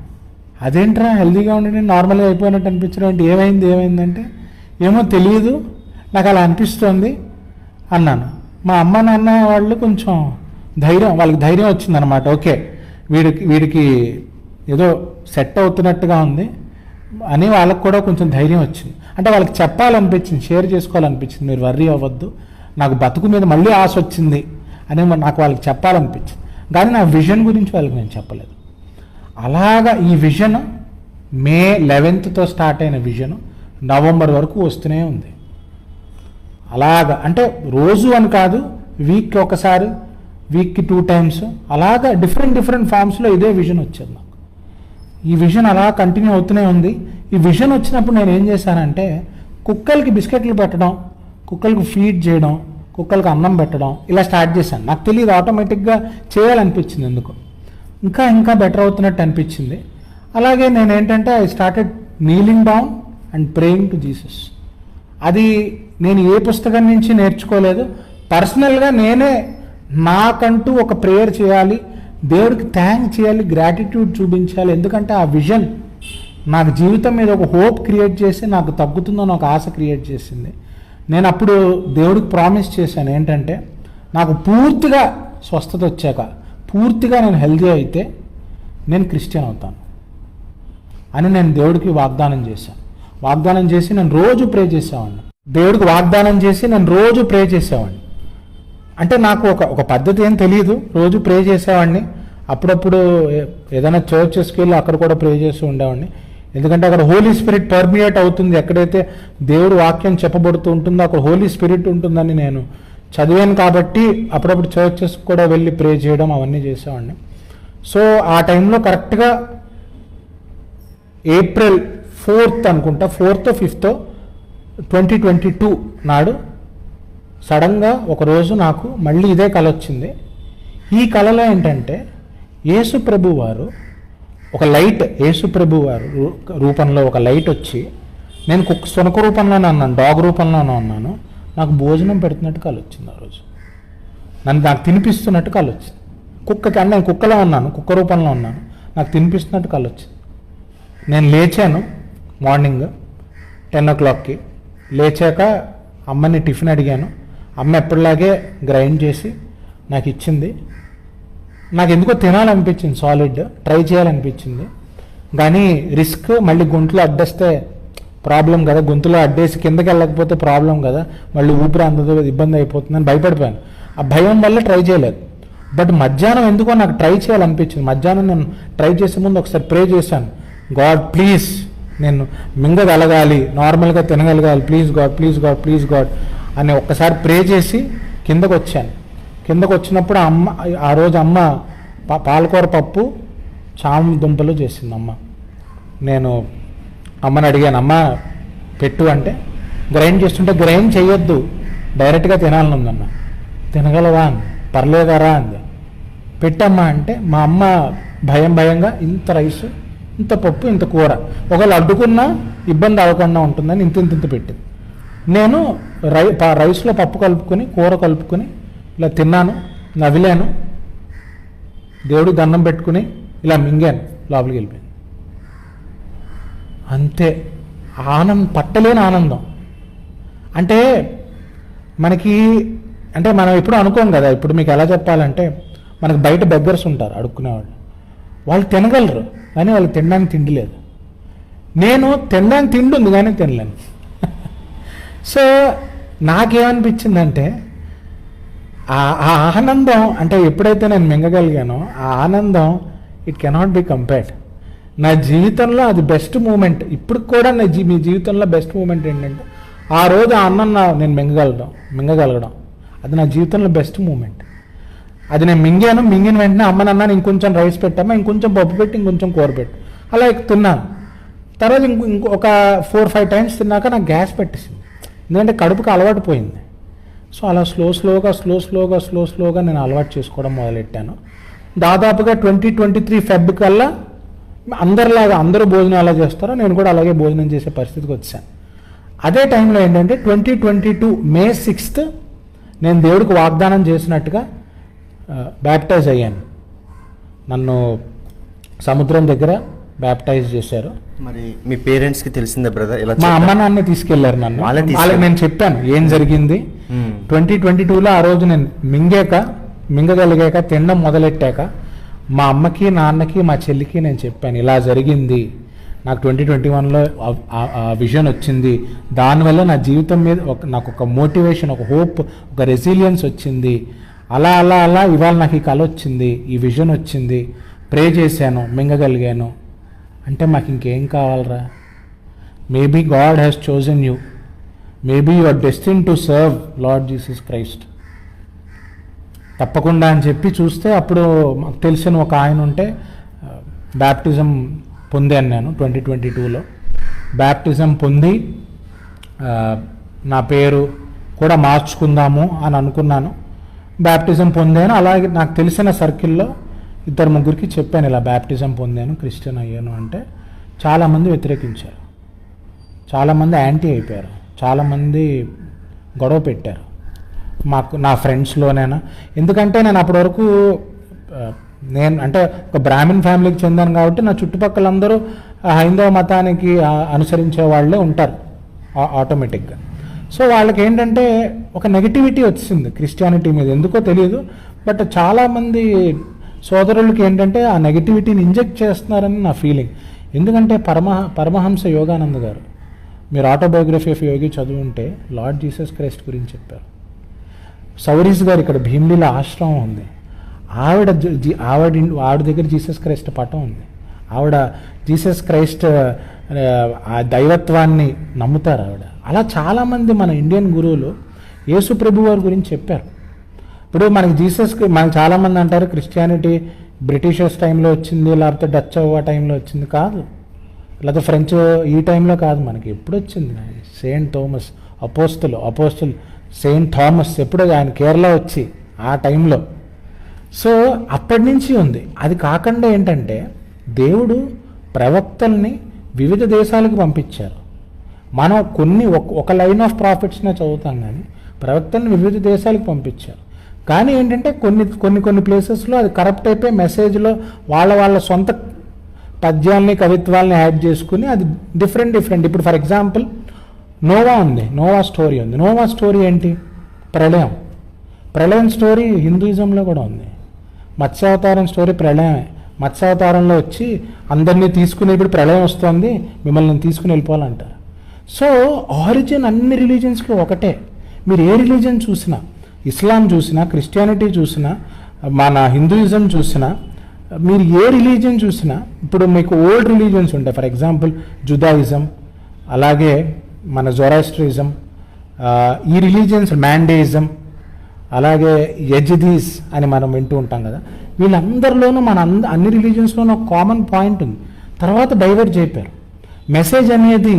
అదేంట్రా హెల్తీగా ఉండి నార్మల్గా అయిపోయినట్టు అనిపించడం అంటే ఏమైందంటే ఏమో తెలియదు, నాకు అలా అనిపిస్తుంది అన్నాను. మా అమ్మ నాన్న వాళ్ళు కొంచెం వాళ్ళకి ధైర్యం వచ్చిందనమాట. ఓకే, వీడికి ఏదో సెట్ అవుతున్నట్టుగా ఉంది అని వాళ్ళకి కూడా కొంచెం ధైర్యం వచ్చింది. అంటే వాళ్ళకి చెప్పాలనిపించింది, షేర్ చేసుకోవాలనిపించింది, మీరు వర్రీ అవ్వద్దు, నాకు బతుకు మీద మళ్ళీ ఆశ వచ్చింది అని నాకు వాళ్ళకి చెప్పాలనిపించింది. కానీ నా విజన్ గురించి వాళ్ళకి నేను చెప్పలేదు. అలాగా ఈ విజన్ మే 11th స్టార్ట్ అయిన విజన్ నవంబర్ వరకు వస్తూనే ఉంది. అలాగా అంటే రోజు అని కాదు, వీక్కి ఒకసారి, వీక్కి 2 times, అలాగా డిఫరెంట్ ఫామ్స్లో ఇదే విజన్ వచ్చేది నాకు. ఈ విజన్ అలా కంటిన్యూ అవుతూనే ఉంది. ఈ విజన్ వచ్చినప్పుడు నేను ఏం చేశానంటే కుక్కలకి బిస్కెట్లు పెట్టడం, కుక్కలకి ఫీడ్ చేయడం, కుక్కలకి అన్నం పెట్టడం ఇలా స్టార్ట్ చేశాను. నాకు తెలియదు, ఆటోమేటిక్గా చేయాలనిపించింది ఎందుకు, ఇంకా బెటర్ అవుతున్నట్టు అనిపించింది. అలాగే నేను ఏంటంటే I started kneeling down and praying to Jesus. అది నేను ఏ పుస్తకం నుంచి నేర్చుకోలేదు, పర్సనల్గా నేనే నాకంటూ ఒక ప్రేయర్ చేయాలి, దేవుడికి థ్యాంక్ చేయాలి, గ్రాటిట్యూడ్ చూపించాలి. ఎందుకంటే ఆ విజన్ నాకు జీవితం మీద ఒక హోప్ క్రియేట్ చేసి నాకు తగ్గుతుందని ఒక ఆశ క్రియేట్ చేసింది. నేను అప్పుడు దేవుడికి ప్రామిస్ చేశాను ఏంటంటే నాకు పూర్తిగా స్వస్థత వచ్చాక, పూర్తిగా నేను హెల్తీ అయితే నేను క్రిస్టియన్ అవుతాను అని నేను దేవుడికి వాగ్దానం చేశాను. వాగ్దానం చేసి నేను రోజు ప్రే చేసేవాడిని. దేవుడికి వాగ్దానం చేసి నేను రోజు ప్రే చేసేవాడిని. అంటే నాకు ఒక పద్ధతి ఏం తెలియదు, రోజు ప్రే చేసేవాడిని. అప్పుడప్పుడు ఏదైనా చర్చెస్కి వెళ్ళి అక్కడ కూడా ప్రే చేస్తూ ఉండేవాడిని. ఎందుకంటే అక్కడ హోలీ స్పిరిట్ పర్మియేట్ అవుతుంది, ఎక్కడైతే దేవుడు వాక్యం చెప్పబడుతూ ఉంటుందో అక్కడ హోలీ స్పిరిట్ ఉంటుందని నేను చదివాను. కాబట్టి అప్పుడప్పుడు చర్చెస్కి కూడా వెళ్ళి ప్రే చేయడం అవన్నీ చేసేవాడిని. సో ఆ టైంలో కరెక్ట్గా ఏప్రిల్ 4th అనుకుంటా, 4th or 5th 2022 నాడు సడన్గా ఒకరోజు నాకు మళ్ళీ ఇదే కళ వచ్చింది. ఈ కళలో ఏంటంటే యేసు ప్రభు వారు ఒక లైట్, యేసు ప్రభు వారు రూపంలో ఒక లైట్ వచ్చి, నేను సునక రూపంలోనే ఉన్నాను, డాగ్ రూపంలోనే ఉన్నాను, నాకు భోజనం పెడుతున్నట్టు కళ వచ్చింది. ఆ రోజు నాకు తినిపిస్తున్నట్టు కళ వచ్చింది. కుక్కకి అంటే నేను కుక్కలో ఉన్నాను, కుక్క రూపంలో ఉన్నాను, నాకు తినిపిస్తున్నట్టు కళ వచ్చింది. నేను లేచాను మార్నింగ్ 10 o'clockకి. లేచాక అమ్మని టిఫిన్ అడిగాను. అమ్మ ఎప్పటిలాగే గ్రైండ్ చేసి నాకు ఇచ్చింది. నాకు ఎందుకో తినాలనిపించింది, సాలిడ్ ట్రై చేయాలనిపించింది. కానీ రిస్క్, మళ్ళీ గొంతులో అడ్డేస్తే ప్రాబ్లం కదా, గొంతులో అడ్డేసి కిందకి వెళ్ళకపోతే ప్రాబ్లం కదా, మళ్ళీ ఊపిరి అందదో ఇబ్బంది అయిపోతుందని భయపడిపోయాను. ఆ భయం వల్ల ట్రై చేయలేదు. బట్ మధ్యాహ్నం ఎందుకో నాకు ట్రై చేయాలనిపించింది. మధ్యాహ్నం నేను ట్రై చేసే ముందు ఒకసారి ప్రే చేశాను, గాడ్ ప్లీజ్ నేను మింగగలగాలి, నార్మల్గా తినగలగాలి, ప్లీజ్ గాడ్ అని ఒక్కసారి ప్రే చేసి కిందకు వచ్చాను. కిందకు వచ్చినప్పుడు ఆ రోజు అమ్మ పాలకూర పప్పు చామ దుంపలు చేసింది అమ్మ. నేను అమ్మని అడిగాను, అమ్మ పెట్టు అంటే, గ్రైండ్ చేస్తుంటే గ్రైండ్ చేయొద్దు, డైరెక్ట్గా తినాలనుందన్న. తినగలవా అని, పర్లేదారా అంది. పెట్టమ్మా అంటే మా అమ్మ భయంగా ఇంత రైస్, ఇంత పప్పు, ఇంత కూర, ఒకవేళ అడ్డుకున్నా ఇబ్బంది అవ్వకుండా ఉంటుందని ఇంత పెట్టింది. నేను రైస్లో పప్పు కలుపుకొని కూర కలుపుకొని ఇలా తిన్నాను, నవ్విలాను, దేవుడికి దండం పెట్టుకుని ఇలా మింగాను, లోపలికి వెళ్ళిపోయాను. అంతే. పట్టలేని ఆనందం. అంటే మనకి, అంటే మనం ఎప్పుడు అనుకోం కదా, ఇప్పుడు మీకు ఎలా చెప్పాలంటే మనకు బయట బెగ్గర్స్ ఉంటారు అడుక్కునేవాళ్ళు, వాళ్ళు తినగలరు కానీ వాళ్ళు తినడానికి తిండి లేదు. నేను తినడానికి తిండి ఉంది కానీ తినలేను. సో నాకేమనిపించిందంటే ఆ ఆనందం, అంటే ఎప్పుడైతే నేను మింగగలిగానో ఆ ఆనందం ఇట్ కెనాట్ బి కంపేర్డ్. నా జీవితంలో అది బెస్ట్ మూమెంట్. ఇప్పుడు కూడా మీ జీవితంలో బెస్ట్ మూమెంట్ ఏంటంటే ఆ రోజు ఆ అన్నం నేను మింగగలగడం అది నా జీవితంలో బెస్ట్ మూమెంట్. అది నేను మింగిన వెంటనే అమ్మనన్నాను, ఇంకొంచెం రైస్ పెట్టామా, ఇంకొంచెం పప్పు పెట్టి, ఇంకొంచెం కూర పెట్టు, అలా తిన్నాను. తర్వాత ఇంకొక 4-5 times తిన్నాక నాకు గ్యాస్ పెట్టేసింది, ఎందుకంటే కడుపుకి అలవాటు పోయింది. సో అలా స్లోగా నేను అలవాటు చేసుకోవడం మొదలెట్టాను. దాదాపుగా 2023 Feb కల్లా అందరూ భోజనం ఎలా చేస్తారో నేను కూడా అలాగే భోజనం చేసే పరిస్థితికి వచ్చాను. అదే టైంలో ఏంటంటే 2022 May 6th నేను దేవుడికి వాగ్దానం చేసినట్టుగా బ్యాప్టైజ్ అయ్యాను. నన్ను సముద్రం దగ్గర బ్యాప్టైజ్ చేశారు. మరి మీ పేరెంట్స్కి తెలిసిందా బ్రదర్? ఇలా మా అమ్మ నాన్న తీసుకెళ్లారు నన్ను. వాళ్ళకి నేను చెప్పాను ఏం జరిగింది. 2022లో ఆ రోజు నేను మింగగలిగాక తినడం మొదలెట్టాక మా అమ్మకి నాన్నకి మా చెల్లికి నేను చెప్పాను ఇలా జరిగింది, నాకు 2021లో విజన్ వచ్చింది, దానివల్ల నా జీవితం మీద నాకు ఒక మోటివేషన్, ఒక హోప్, ఒక రెసిలియన్స్ వచ్చింది. అలా అలా అలా ఇవాళ నాకు ఈ కళ వచ్చింది, ఈ విజన్ వచ్చింది, ప్రే చేశాను, మింగగలిగాను. అంటే మాకు ఇంకేం కావాలరా? Maybe God has chosen you, maybe you are destined to serve Lord Jesus Christ. తప్పకుండా అని చెప్పి చూస్తే అప్పుడు మాకు తెలిసిన ఒక ఆయన ఉంటే బ్యాప్టిజం పొందాను నేను 2022లో. బ్యాప్టిజం పొంది నా పేరు కూడా మార్చుకుందాము అని అనుకున్నాను. బ్యాప్టిజం పొందాను. అలాగే నాకు తెలిసిన సర్కిల్లో 2-3 చెప్పాను ఇలా బ్యాప్టిజం పొందాను, క్రిస్టియన్ అయ్యాను అంటే చాలామంది వ్యతిరేకించారు, చాలామంది యాంటీ అయిపోయారు, చాలామంది గొడవ పెట్టారు నా ఫ్రెండ్స్లోనైనా. ఎందుకంటే నేను అప్పటి వరకు నేను అంటే ఒక బ్రాహ్మిన్ ఫ్యామిలీకి చెందాను కాబట్టి నా చుట్టుపక్కలందరూ హైందవ మతానికి అనుసరించే వాళ్ళే ఉంటారు ఆటోమేటిక్గా. సో వాళ్ళకి ఏంటంటే ఒక నెగిటివిటీ వచ్చింది క్రిస్టియానిటీ మీద, ఎందుకో తెలియదు. బట్ చాలామంది సోదరులకి ఏంటంటే ఆ నెగిటివిటీని ఇంజెక్ట్ చేస్తున్నారని నా ఫీలింగ్. ఎందుకంటే పరమహంస యోగానంద గారు, మీరు ఆటోబయోగ్రఫీ ఆఫ్ యోగి చదువుంటే లార్డ్ జీసస్ క్రైస్ట్ గురించి చెప్పారు. సౌరీస్ గారు ఇక్కడ భీమ్లీల ఆశ్రమం ఉంది, ఆవిడ దగ్గర జీసస్ క్రైస్ట్ పటం ఉంది. ఆవిడ జీసస్ క్రైస్ట్ ఆ దైవత్వాన్ని నమ్ముతారు ఆవిడ. అలా చాలామంది మన ఇండియన్ గురువులు యేసు ప్రభు వారి గురించి చెప్పారు. ఇప్పుడు మనకు చాలామంది అంటారు క్రిస్టియానిటీ బ్రిటిషర్స్ టైంలో వచ్చింది, లేకపోతే డచ్ టైంలో వచ్చింది కాదు, లేకపోతే ఫ్రెంచ్ ఈ టైంలో కాదు, మనకి ఎప్పుడు వచ్చింది? Saint Thomas apostle Saint Thomas ఎప్పుడో ఆయన కేరళ వచ్చి ఆ టైంలో. సో అప్పటి నుంచి ఉంది. అది కాకుండా ఏంటంటే దేవుడు ప్రవక్తల్ని వివిధ దేశాలకు పంపించారు. మనం ఒక లైన్ ఆఫ్ ప్రాఫిట్స్నే చదువుతాం, కానీ ప్రవక్తల్ని వివిధ దేశాలకు పంపించారు. కానీ ఏంటంటే కొన్ని ప్లేసెస్లో అది కరప్ట్ అయిపోయి మెసేజ్లో వాళ్ళ సొంత పద్యాల్ని కవిత్వాల్ని యాడ్ చేసుకుని అది డిఫరెంట్. ఇప్పుడు ఫర్ ఎగ్జాంపుల్ నోవా స్టోరీ ఉంది. నోవా స్టోరీ ఏంటి? ప్రళయం స్టోరీ హిందూయిజంలో కూడా ఉంది. మత్స్యావతారం స్టోరీ ప్రళయమే. మత్స్యావతారంలో వచ్చి అందరినీ తీసుకుని ఇప్పుడు ప్రళయం వస్తుంది, మిమ్మల్ని తీసుకుని వెళ్ళిపోవాలంటారు. సో ఆరిజిన్ అన్ని రిలీజియన్స్కి ఒకటే. మీరు ఏ రిలీజియన్ చూసినా, ఇస్లాం చూసినా, క్రిస్టియానిటీ చూసినా, మన హిందూయిజం చూసినా, మీరు ఏ రిలీజియన్ చూసినా, ఇప్పుడు మీకు ఓల్డ్ రిలీజియన్స్ ఉంటాయి. ఫర్ ఎగ్జాంపుల్ జుదాయిజం, అలాగే మన జొరాస్ట్రిజం, ఈ రిలీజియన్స్, మ్యాండేయిజం, అలాగే యజిదీస్ అని మనం వింటూ ఉంటాం కదా. వీళ్ళందరిలోనూ అన్ని రిలీజియన్స్లోనూ ఒక కామన్ పాయింట్ ఉంది. తర్వాత డైవర్ట్ అయిపోయారు. మెసేజ్ అనేది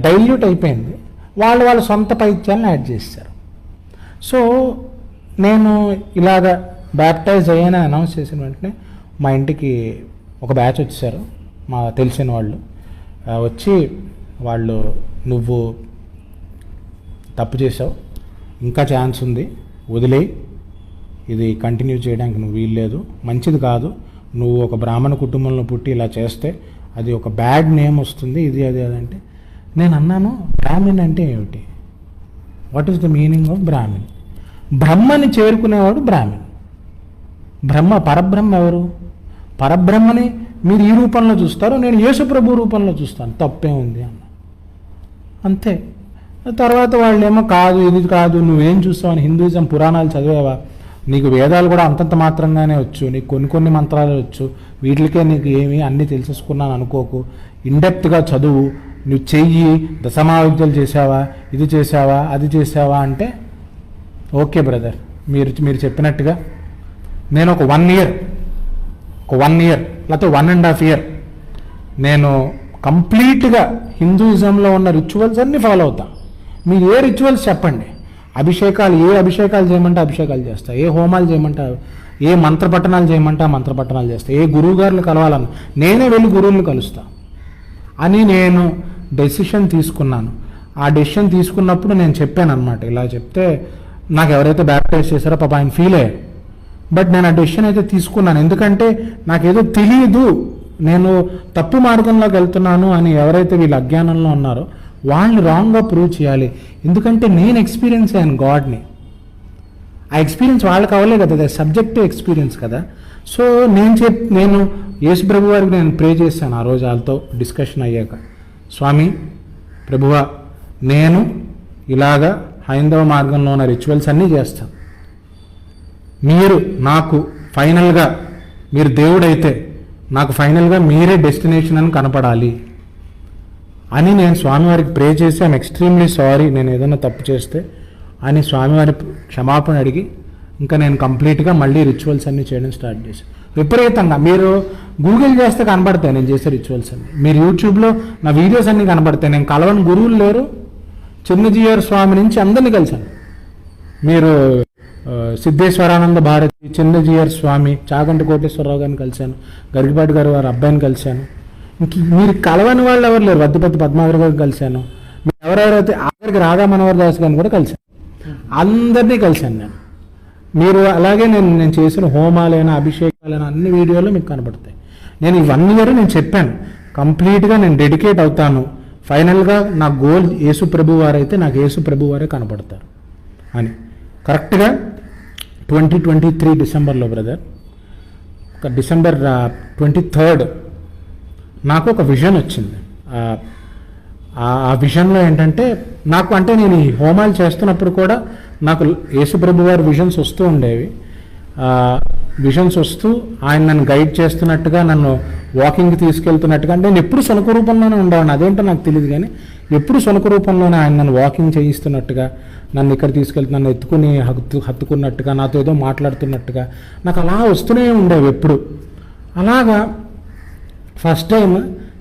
డైల్యూట్ అయిపోయింది. వాళ్ళ సొంత పైత్యాలను యాడ్ చేశారు. సో నేను ఇలాగ బ్యాప్టైజ్ అయ్యానని అనౌన్స్ చేసిన వెంటనే మా ఇంటికి ఒక బ్యాచ్ వచ్చేసారు, మా తెలిసిన వాళ్ళు వచ్చి, వాళ్ళు నువ్వు తప్పు చేసావు, ఇంకా ఛాన్స్ ఉంది, వదిలేయి, ఇది కంటిన్యూ చేయడానికి నువ్వు వీల్లేదు, మంచిది కాదు, నువ్వు ఒక బ్రాహ్మణ కుటుంబంలో పుట్టి ఇలా చేస్తే అది ఒక బ్యాడ్ నేమ్ వస్తుంది, ఇది అది అదంటే. నేను అన్నాను, బ్రాహ్మణ్ అంటే ఏమిటి? What is the meaning of Brahmin? బ్రహ్మని చేరుకునేవాడు బ్రాహ్మణ్. పరబ్రహ్మ ఎవరు? పరబ్రహ్మని మీరు ఈ రూపంలో చూస్తారు, నేను యేసుప్రభు రూపంలో చూస్తాను, తప్పే ఉంది అన్న. అంతే. తర్వాత వాళ్ళేమో కాదు, ఇది కాదు, నువ్వేం చూస్తావు అని, హిందూయిజం పురాణాలు చదివావా? నీకు వేదాలు కూడా అంతంత మాత్రంగానే వచ్చు, నీకు కొన్ని మంత్రాలు వచ్చు, వీటికే నీకు ఏమి అన్నీ తెలిసేసుకున్నాను అనుకోకు, ఇండెప్త్గా చదువు, నువ్వు చెయ్యి, దశమహావిద్యలు చేసావా, ఇది చేసావా, అది చేసావా అంటే ఓకే బ్రదర్, మీరు చెప్పినట్టుగా నేను ఒక 1 year లేకపోతే 1.5 year నేను కంప్లీట్గా హిందూయిజంలో ఉన్న రిచువల్స్ అన్నీ ఫాలో అవుతా. మీరు ఏ రిచువల్స్ చెప్పండి, ఏ అభిషేకాలు చేయమంటే అభిషేకాలు చేస్తా, ఏ హోమాలు చేయమంటే, ఏ మంత్రపట్టణాలు చేయమంటే ఆ మంత్రపట్టణాలు చేస్తా, ఏ గురువు గారిని కలవాలని నేనే వెళ్ళి గురువుల్ని కలుస్తా అని నేను డెసిషన్ తీసుకున్నాను. ఆ డెసిషన్ తీసుకున్నప్పుడు నేను చెప్పాను అనమాట. ఇలా చెప్తే నాకు ఎవరైతే బ్యాప్టైజ్ చేశారో పాప ఆయన ఫీల్ అయ్యారు. బట్ నేను ఆ డెసిషన్ అయితే తీసుకున్నాను. ఎందుకంటే నాకేదో తెలియదు, నేను తప్పు మార్గంలోకి వెళ్తున్నాను అని ఎవరైతే వీళ్ళు అజ్ఞానంలో ఉన్నారో వాళ్ళని రాంగ్గా ప్రూవ్ చేయాలి. ఎందుకంటే నేను ఎక్స్పీరియన్స్ అయ్యాను గాడ్ని. ఆ ఎక్స్పీరియన్స్ వాళ్ళకి అవ్వలే కదా, అది సబ్జెక్టివ్ ఎక్స్పీరియన్స్ కదా. సో నేను యేసు ప్రభు వారికి నేను ప్రే చేశాను ఆ రోజు వాళ్ళతో డిస్కషన్ అయ్యాక, స్వామి ప్రభువా, నేను ఇలాగా హైందవ మార్గంలో ఉన్న రిచువల్స్ అన్నీ చేస్తాను, మీరు నాకు ఫైనల్గా, మీరు దేవుడైతే నాకు ఫైనల్గా మీరే డెస్టినేషన్ అని కనపడాలి అని నేను స్వామివారికి ప్రే చేసి ఐఎమ్ ఎక్స్ట్రీమ్లీ సారీ నేను ఏదైనా తప్పు చేస్తే అని స్వామివారి క్షమాపణ అడిగి ఇంకా నేను కంప్లీట్గా మళ్ళీ రిచువల్స్ అన్నీ చేయడం స్టార్ట్ చేశాను. విపరీతంగా మీరు గూగుల్ చేస్తే కనబడతాయి నేను చేసే రిచువల్స్ అన్నీ, మీరు యూట్యూబ్లో నా వీడియోస్ అన్నీ కనబడతాయి. నేను కలవని గురువులు లేరు, చిన్నజీయర్ స్వామి నుంచి అందరినీ కలిశాను. మీరు సిద్ధేశ్వరానంద భారతి, చిన్నజీయర్ స్వామి, చాగంటి కోటేశ్వరరావు గారిని కలిశాను, గరికపాటి గారు వారి అబ్బాయిని కలిశాను. ఇంక మీరు కలవని వాళ్ళు ఎవరు లేరు, వద్దుపతి పద్మావతి గారిని కలిశాను, మీరు ఎవరెవరైతే ఆఖరికి రాధా మనోహర్ దాస్ గారిని కూడా కలిశాను, అందరినీ కలిశాను నేను. మీరు అలాగే నేను చేసిన హోమాలైనా అభిషేకాలైనా అన్ని వీడియోలు మీకు కనబడతాయి. నేను ఈ 1 year నేను చెప్పాను కంప్లీట్గా నేను డెడికేట్ అవుతాను, ఫైనల్గా నా గోల్ యేసు ప్రభు వారైతే నాకు యేసు ప్రభు వారే కనపడతారు అని. కరెక్ట్గా 2023 డిసెంబర్లో బ్రదర్, ఒక డిసెంబర్ 23rd నాకు ఒక విజన్ వచ్చింది. ఆ విజన్లో ఏంటంటే నాకు, అంటే నేను ఈ హోమాలు చేస్తున్నప్పుడు కూడా నాకు యేసుప్రభు వారి విజన్స్ వస్తూ ఉండేవి. విజన్స్ వస్తూ ఆయన నన్ను గైడ్ చేస్తున్నట్టుగా, నన్ను వాకింగ్కి తీసుకెళ్తున్నట్టుగా, అంటే నేను ఎప్పుడు సొనక రూపంలోనే ఉండేవాడిని, అదేంటో నాకు తెలియదు కానీ ఎప్పుడు సొనక రూపంలోనే ఆయన నన్ను వాకింగ్ చేయిస్తున్నట్టుగా, నన్ను ఇక్కడ తీసుకెళ్తూ నన్ను ఎత్తుకుని హత్తుకున్నట్టుగా, నాతో ఏదో మాట్లాడుతున్నట్టుగా నాకు అలా వస్తూనే ఉండేవి ఎప్పుడు. అలాగా ఫస్ట్ టైం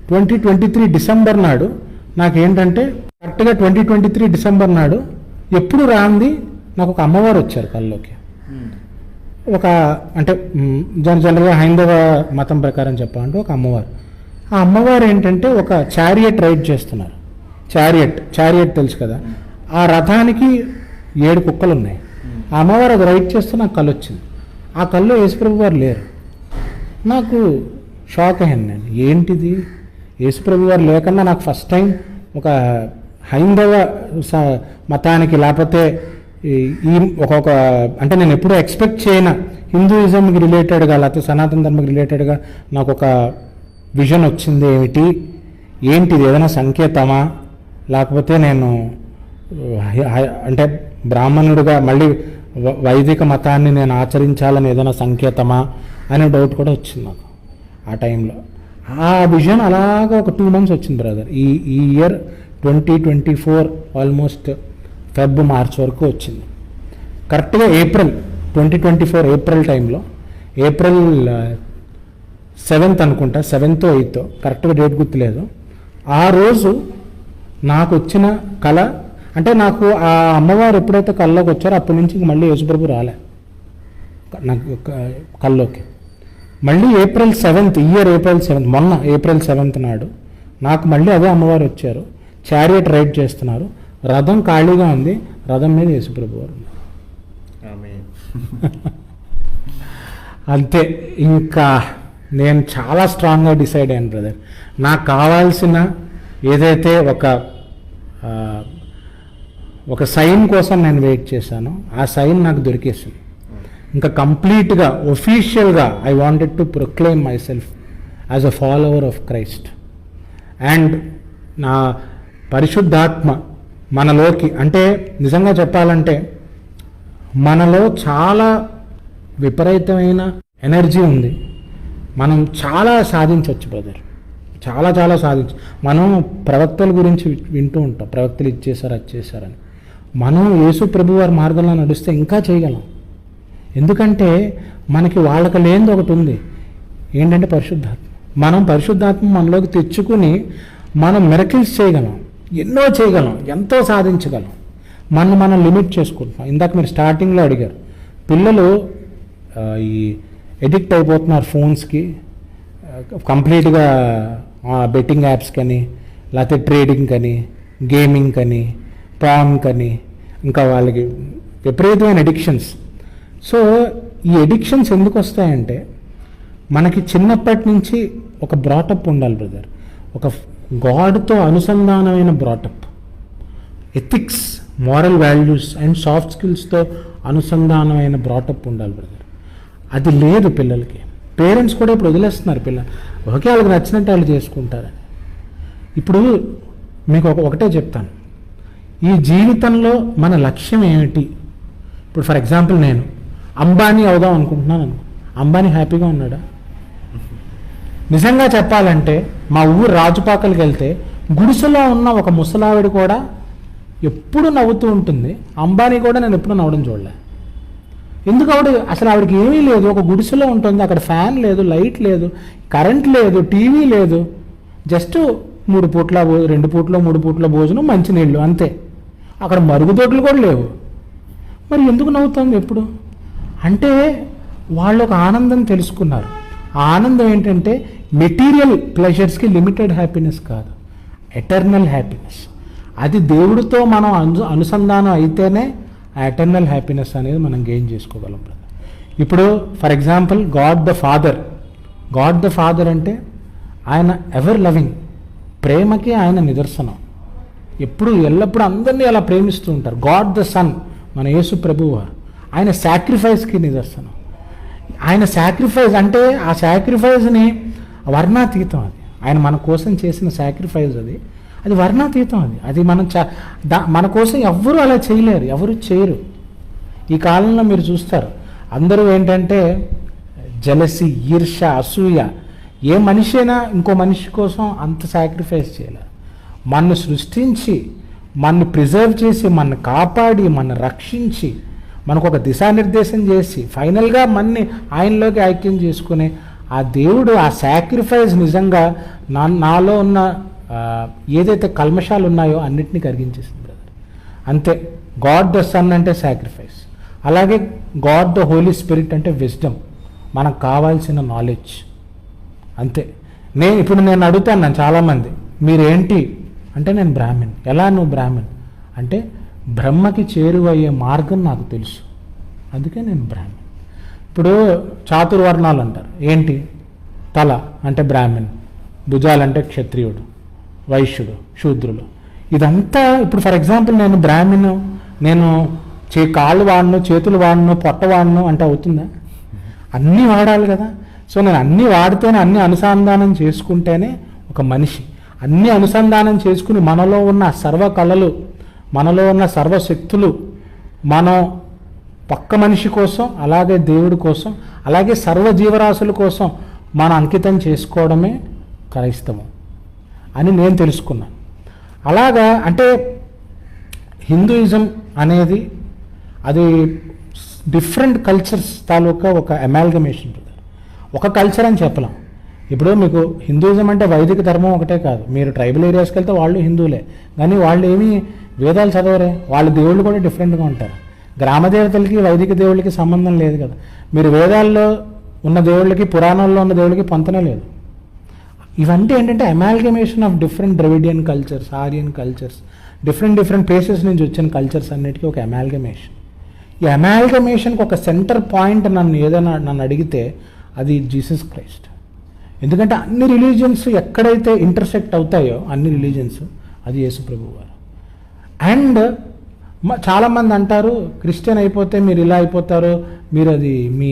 2023 డిసెంబర్ నాడు నాకేంటంటే కరెక్ట్గా 2023 డిసెంబర్ నాడు ఎప్పుడు రాంది నాకు ఒక అమ్మవారు వచ్చారు కల్లోకి. ఒక అంటే జనరల్గా హైందవ మతం ప్రకారం చెప్పాలంటే ఒక అమ్మవారు. ఆ అమ్మవారు ఏంటంటే ఒక చారియట్ రైడ్ చేస్తున్నారు. చారియట్ తెలుసు కదా, ఆ రథానికి 7 కుక్కలు ఉన్నాయి. ఆ అమ్మవారు అది రైడ్ చేస్తూ నాకు కళ్ళు వచ్చింది. ఆ కళ్ళు యేసుప్రభు వారు లేరు. నాకు షాక్ అయ్యాను నేను, ఏంటిది యేసుప్రభు వారు లేకుండా నాకు ఫస్ట్ టైం ఒక హైందవ మతానికి, లేకపోతే ఈ ఒక్కొక్క అంటే నేను ఎప్పుడూ ఎక్స్పెక్ట్ చేయను హిందూయిజంకి రిలేటెడ్గా లేకపోతే సనాతన ధర్మకి రిలేటెడ్గా నాకు ఒక విజన్ వచ్చింది. ఏంటిది, ఏదైనా సంకేతమా, లేకపోతే నేను అంటే బ్రాహ్మణుడిగా మళ్ళీ వైదిక మతాన్ని నేను ఆచరించాలని ఏదైనా సంకేతమా అనే డౌట్ కూడా వచ్చింది నాకు ఆ టైంలో. ఆ విజన్ అలాగా ఒక 2 months వచ్చింది బ్రదర్. ఈ ఇయర్ 2024 ఆల్మోస్ట్ మార్చ్ వరకు వచ్చింది. కరెక్ట్గా ఏప్రిల్ 2024 ఏప్రిల్ టైంలో, ఏప్రిల్ 7th అనుకుంటా, 7th or 8th కరెక్ట్గా డేట్ గుర్తులేదు. ఆ రోజు నాకు వచ్చిన కళ, అంటే నాకు ఆ అమ్మవారు ఎప్పుడైతే కళ్ళలోకి వచ్చారో అప్పటి నుంచి మళ్ళీ యేసుప్రభు రాలే నాకు కళ్ళలోకి. మళ్ళీ ఏప్రిల్ 7th, ఏప్రిల్ 7th, మొన్న ఏప్రిల్ 7th నాడు నాకు మళ్ళీ అదే అమ్మవారు వచ్చారు. చారియట్ రైడ్ చేస్తున్నారు, రథం ఖాళీగా ఉంది, రథం మీద యేసుప్రభు వారు ఉన్నారు. అంతే. ఇంకా నేను చాలా స్ట్రాంగ్గా డిసైడ్ అయ్యాను బ్రదర్, నాకు కావాల్సిన ఏదైతే ఒక సైన్ కోసం నేను వెయిట్ చేశానో ఆ సైన్ నాకు దొరికేసింది. ఇంకా కంప్లీట్గా ఒఫీషియల్గా I wanted to proclaim myself as a follower of Christ. And నా పరిశుద్ధాత్మ మనలోకి, అంటే నిజంగా చెప్పాలంటే మనలో చాలా విపరీతమైన ఎనర్జీ ఉంది. మనం చాలా సాధించవచ్చు బ్రదర్, చాలా సాధించు. మనం ప్రవక్తల గురించి వింటూ ఉంటాం, ప్రవక్తలు ఇచ్చేసారు అది చేశారని. మనం యేసు ప్రభు వారి మార్గంలో నడిస్తే ఇంకా చేయగలం. ఎందుకంటే మనకి వాళ్ళకి లేనిది ఒకటి ఉంది, ఏంటంటే పరిశుద్ధాత్మ. మనం పరిశుద్ధాత్మ మనలోకి తెచ్చుకుని మనం మిరకిల్స్ చేయగలం, ఎన్నో చేయగలం, ఎంతో సాధించగలం. మనం లిమిట్ చేసుకుంటున్నాం. ఇందాక మీరు స్టార్టింగ్లో అడిగారు, పిల్లలు ఈ ఎడిక్ట్ అయిపోతున్నారు ఫోన్స్కి, కంప్లీట్గా బెట్టింగ్ యాప్స్ కని, లేకపోతే ట్రేడింగ్ కని, గేమింగ్ కని, పాన్ కని, ఇంకా వాళ్ళకి విపరీతమైన అడిక్షన్స్. సో ఈ ఎడిక్షన్స్ ఎందుకు వస్తాయంటే మనకి చిన్నప్పటి నుంచి ఒక బ్రాటప్ ఉండాలి బ్రదర్. ఒక గాడ్తో అనుసంధానమైన brought up, ethics, moral values and soft స్కిల్స్తో అనుసంధానమైన బ్రాటప్ ఉండాలి బ్రదర్. అది లేదు పిల్లలకి. పేరెంట్స్ కూడా ఇప్పుడు వదిలేస్తున్నారు పిల్లలు, ఓకే వాళ్ళకి నచ్చినట్టు వాళ్ళు చేసుకుంటారని. ఇప్పుడు మీకు ఒకటే చెప్తాను, ఈ జీవితంలో మన లక్ష్యం ఏమిటి? ఇప్పుడు ఫర్ ఎగ్జాంపుల్ నేను అంబానీ అవుదాం అనుకుంటున్నాను. అంబానీ హ్యాపీగా ఉన్నాడా? నిజంగా చెప్పాలంటే మా ఊరు రాజుపాకలకి వెళ్తే గుడిసెలో ఉన్న ఒక ముసలావిడ కూడా ఎప్పుడు నవ్వుతూ ఉంటుంది. అంబానీ కూడా నేను ఎప్పుడు నవ్వడం చూడలే. ఎందుకు అసలు ఆవిడకి ఏమీ లేదు, ఒక గుడిసెలో ఉంటుంది, అక్కడ ఫ్యాన్ లేదు, లైట్ లేదు, కరెంట్ లేదు, టీవీ లేదు, జస్ట్ 3 పూట్ల 2 పూట్ల 3 పూట్ల భోజనం, మంచినీళ్ళు అంతే. అక్కడ మరుగుదొడ్లు కూడా లేవు. మరి ఎందుకు నవ్వుతుంది ఎప్పుడు? అంటే వాళ్ళు ఒక ఆనందం తెలుసుకున్నారు. ఆ ఆనందం ఏంటంటే మెటీరియల్ ప్లెజర్స్కి లిమిటెడ్ హ్యాపీనెస్ కాదు, ఎటర్నల్ హ్యాపీనెస్. అది దేవుడితో మనం అనుసంధానం అయితేనే ఆ ఎటర్నల్ హ్యాపీనెస్ అనేది మనం గెయిన్ చేసుకోగలం. ఇప్పుడు for example God the father అంటే ఆయన ఎవర్ లవింగ్, ప్రేమకి ఆయన నిదర్శనం. ఎప్పుడు ఎల్లప్పుడూ అందరినీ అలా ప్రేమిస్తూ ఉంటారు. గాడ్ ద సన్ మన యేసు ప్రభువు ఆయన సాక్రిఫైస్కి నిదర్శనం. ఆయన సాక్రిఫైస్ అంటే ఆ సాక్రిఫైస్ని వర్ణాతీతం. అది ఆయన మన కోసం చేసిన సాక్రిఫైస్, అది వర్ణాతీతం. అది మనం మన కోసం ఎవ్వరూ అలా చేయలేరు, ఎవరు చేయరు. ఈ కాలంలో మీరు చూస్తారు అందరూ ఏంటంటే జలసి, ఈర్ష, అసూయ. ఏ మనిషి అయినా ఇంకో మనిషి కోసం అంత సాక్రిఫైస్ చేయలేరు. మనను సృష్టించి, మనని ప్రిజర్వ్ చేసి, మనని కాపాడి, మనని రక్షించి, మనకు ఒక దిశానిర్దేశం చేసి ఫైనల్గా మనని ఆయనలోకి ఐక్యం చేసుకునే ఆ దేవుడు ఆ సాక్రిఫైస్ నిజంగా నాలో ఉన్న ఏదైతే కల్మషాలు ఉన్నాయో అన్నిటినీ కరిగించేసింది బ్రదర్. అంతే. గాడ్ ద సన్ అంటే సాక్రిఫైస్. అలాగే గాడ్ ద హోలీ స్పిరిట్ అంటే విజ్డమ్, మనకు కావాల్సిన నాలెడ్జ్. అంతే. ఇప్పుడు నేను అడుగుతాను చాలామంది, మీరేంటి అంటే నేను బ్రాహ్మణ్. ఎలా నువ్వు బ్రాహ్మణ్ అంటే బ్రహ్మకి చేరువయ్యే మార్గం నాకు తెలుసు, అందుకే నేను బ్రాహ్మణ్. ఇప్పుడు చాతుర్వర్ణాలు అంటారు. ఏంటి? తల అంటే బ్రాహ్మణ్, భుజాలంటే క్షత్రియుడు, వైశ్యుడు, శూద్రులు. ఇదంతా ఇప్పుడు ఫర్ ఎగ్జాంపుల్ నేను బ్రాహ్మణ్, నేను కాళ్ళు వాడను, చేతులు వాడను, పొట్ట వాడను అంటే అవుతుందా? అన్నీ వాడాలి కదా. సో నేను అన్నీ వాడితేనే, అన్నీ అనుసంధానం చేసుకుంటేనే ఒక మనిషి. అన్నీ అనుసంధానం చేసుకుని మనలో ఉన్న సర్వ కళలు, మనలో ఉన్న సర్వశక్తులు మనం పక్క మనిషి కోసం, అలాగే దేవుడి కోసం, అలాగే సర్వ జీవరాశుల కోసం మనం అంకితం చేసుకోవడమే క్రైస్తవం అని నేను తెలుసుకున్నాను. అలాగా అంటే హిందూయిజం అనేది అది డిఫరెంట్ కల్చర్స్ తాలూకా ఒక అమాల్గమేషన్. ఒక కల్చర్ అని చెప్పలేం. ఇప్పుడు మీకు హిందూయిజం అంటే వైదిక ధర్మం ఒకటే కాదు. మీరు ట్రైబల్ ఏరియాస్కి వెళ్తే వాళ్ళు హిందువులే, కానీ వాళ్ళు ఏమీ వేదాలు చదవరే. వాళ్ళ దేవుళ్ళు కూడా డిఫరెంట్గా ఉంటారు. గ్రామదేవతలకి వైదిక దేవుళ్ళకి సంబంధం లేదు కదా. మీరు వేదాల్లో ఉన్న దేవుళ్ళకి, పురాణాల్లో ఉన్న దేవుళ్ళకి పొంతనే లేదు. ఇవంటే ఏంటంటే amalgamation of different Dravidian cultures, Aryan cultures, different places నుంచి వచ్చిన కల్చర్స్ అన్నిటికీ ఒక అమాల్గమేషన్. ఈ అమాల్గమేషన్కి ఒక సెంటర్ పాయింట్ నన్ను అడిగితే అది జీసస్ క్రైస్ట్. ఎందుకంటే అన్ని రిలీజియన్స్ ఎక్కడైతే ఇంటర్సెక్ట్ అవుతాయో అన్ని రిలీజియన్స్, అది యేసు ప్రభువు వారు. అండ్ చాలామంది అంటారు క్రిస్టియన్ అయిపోతే మీరు ఇలా అయిపోతారు, మీరు అది మీ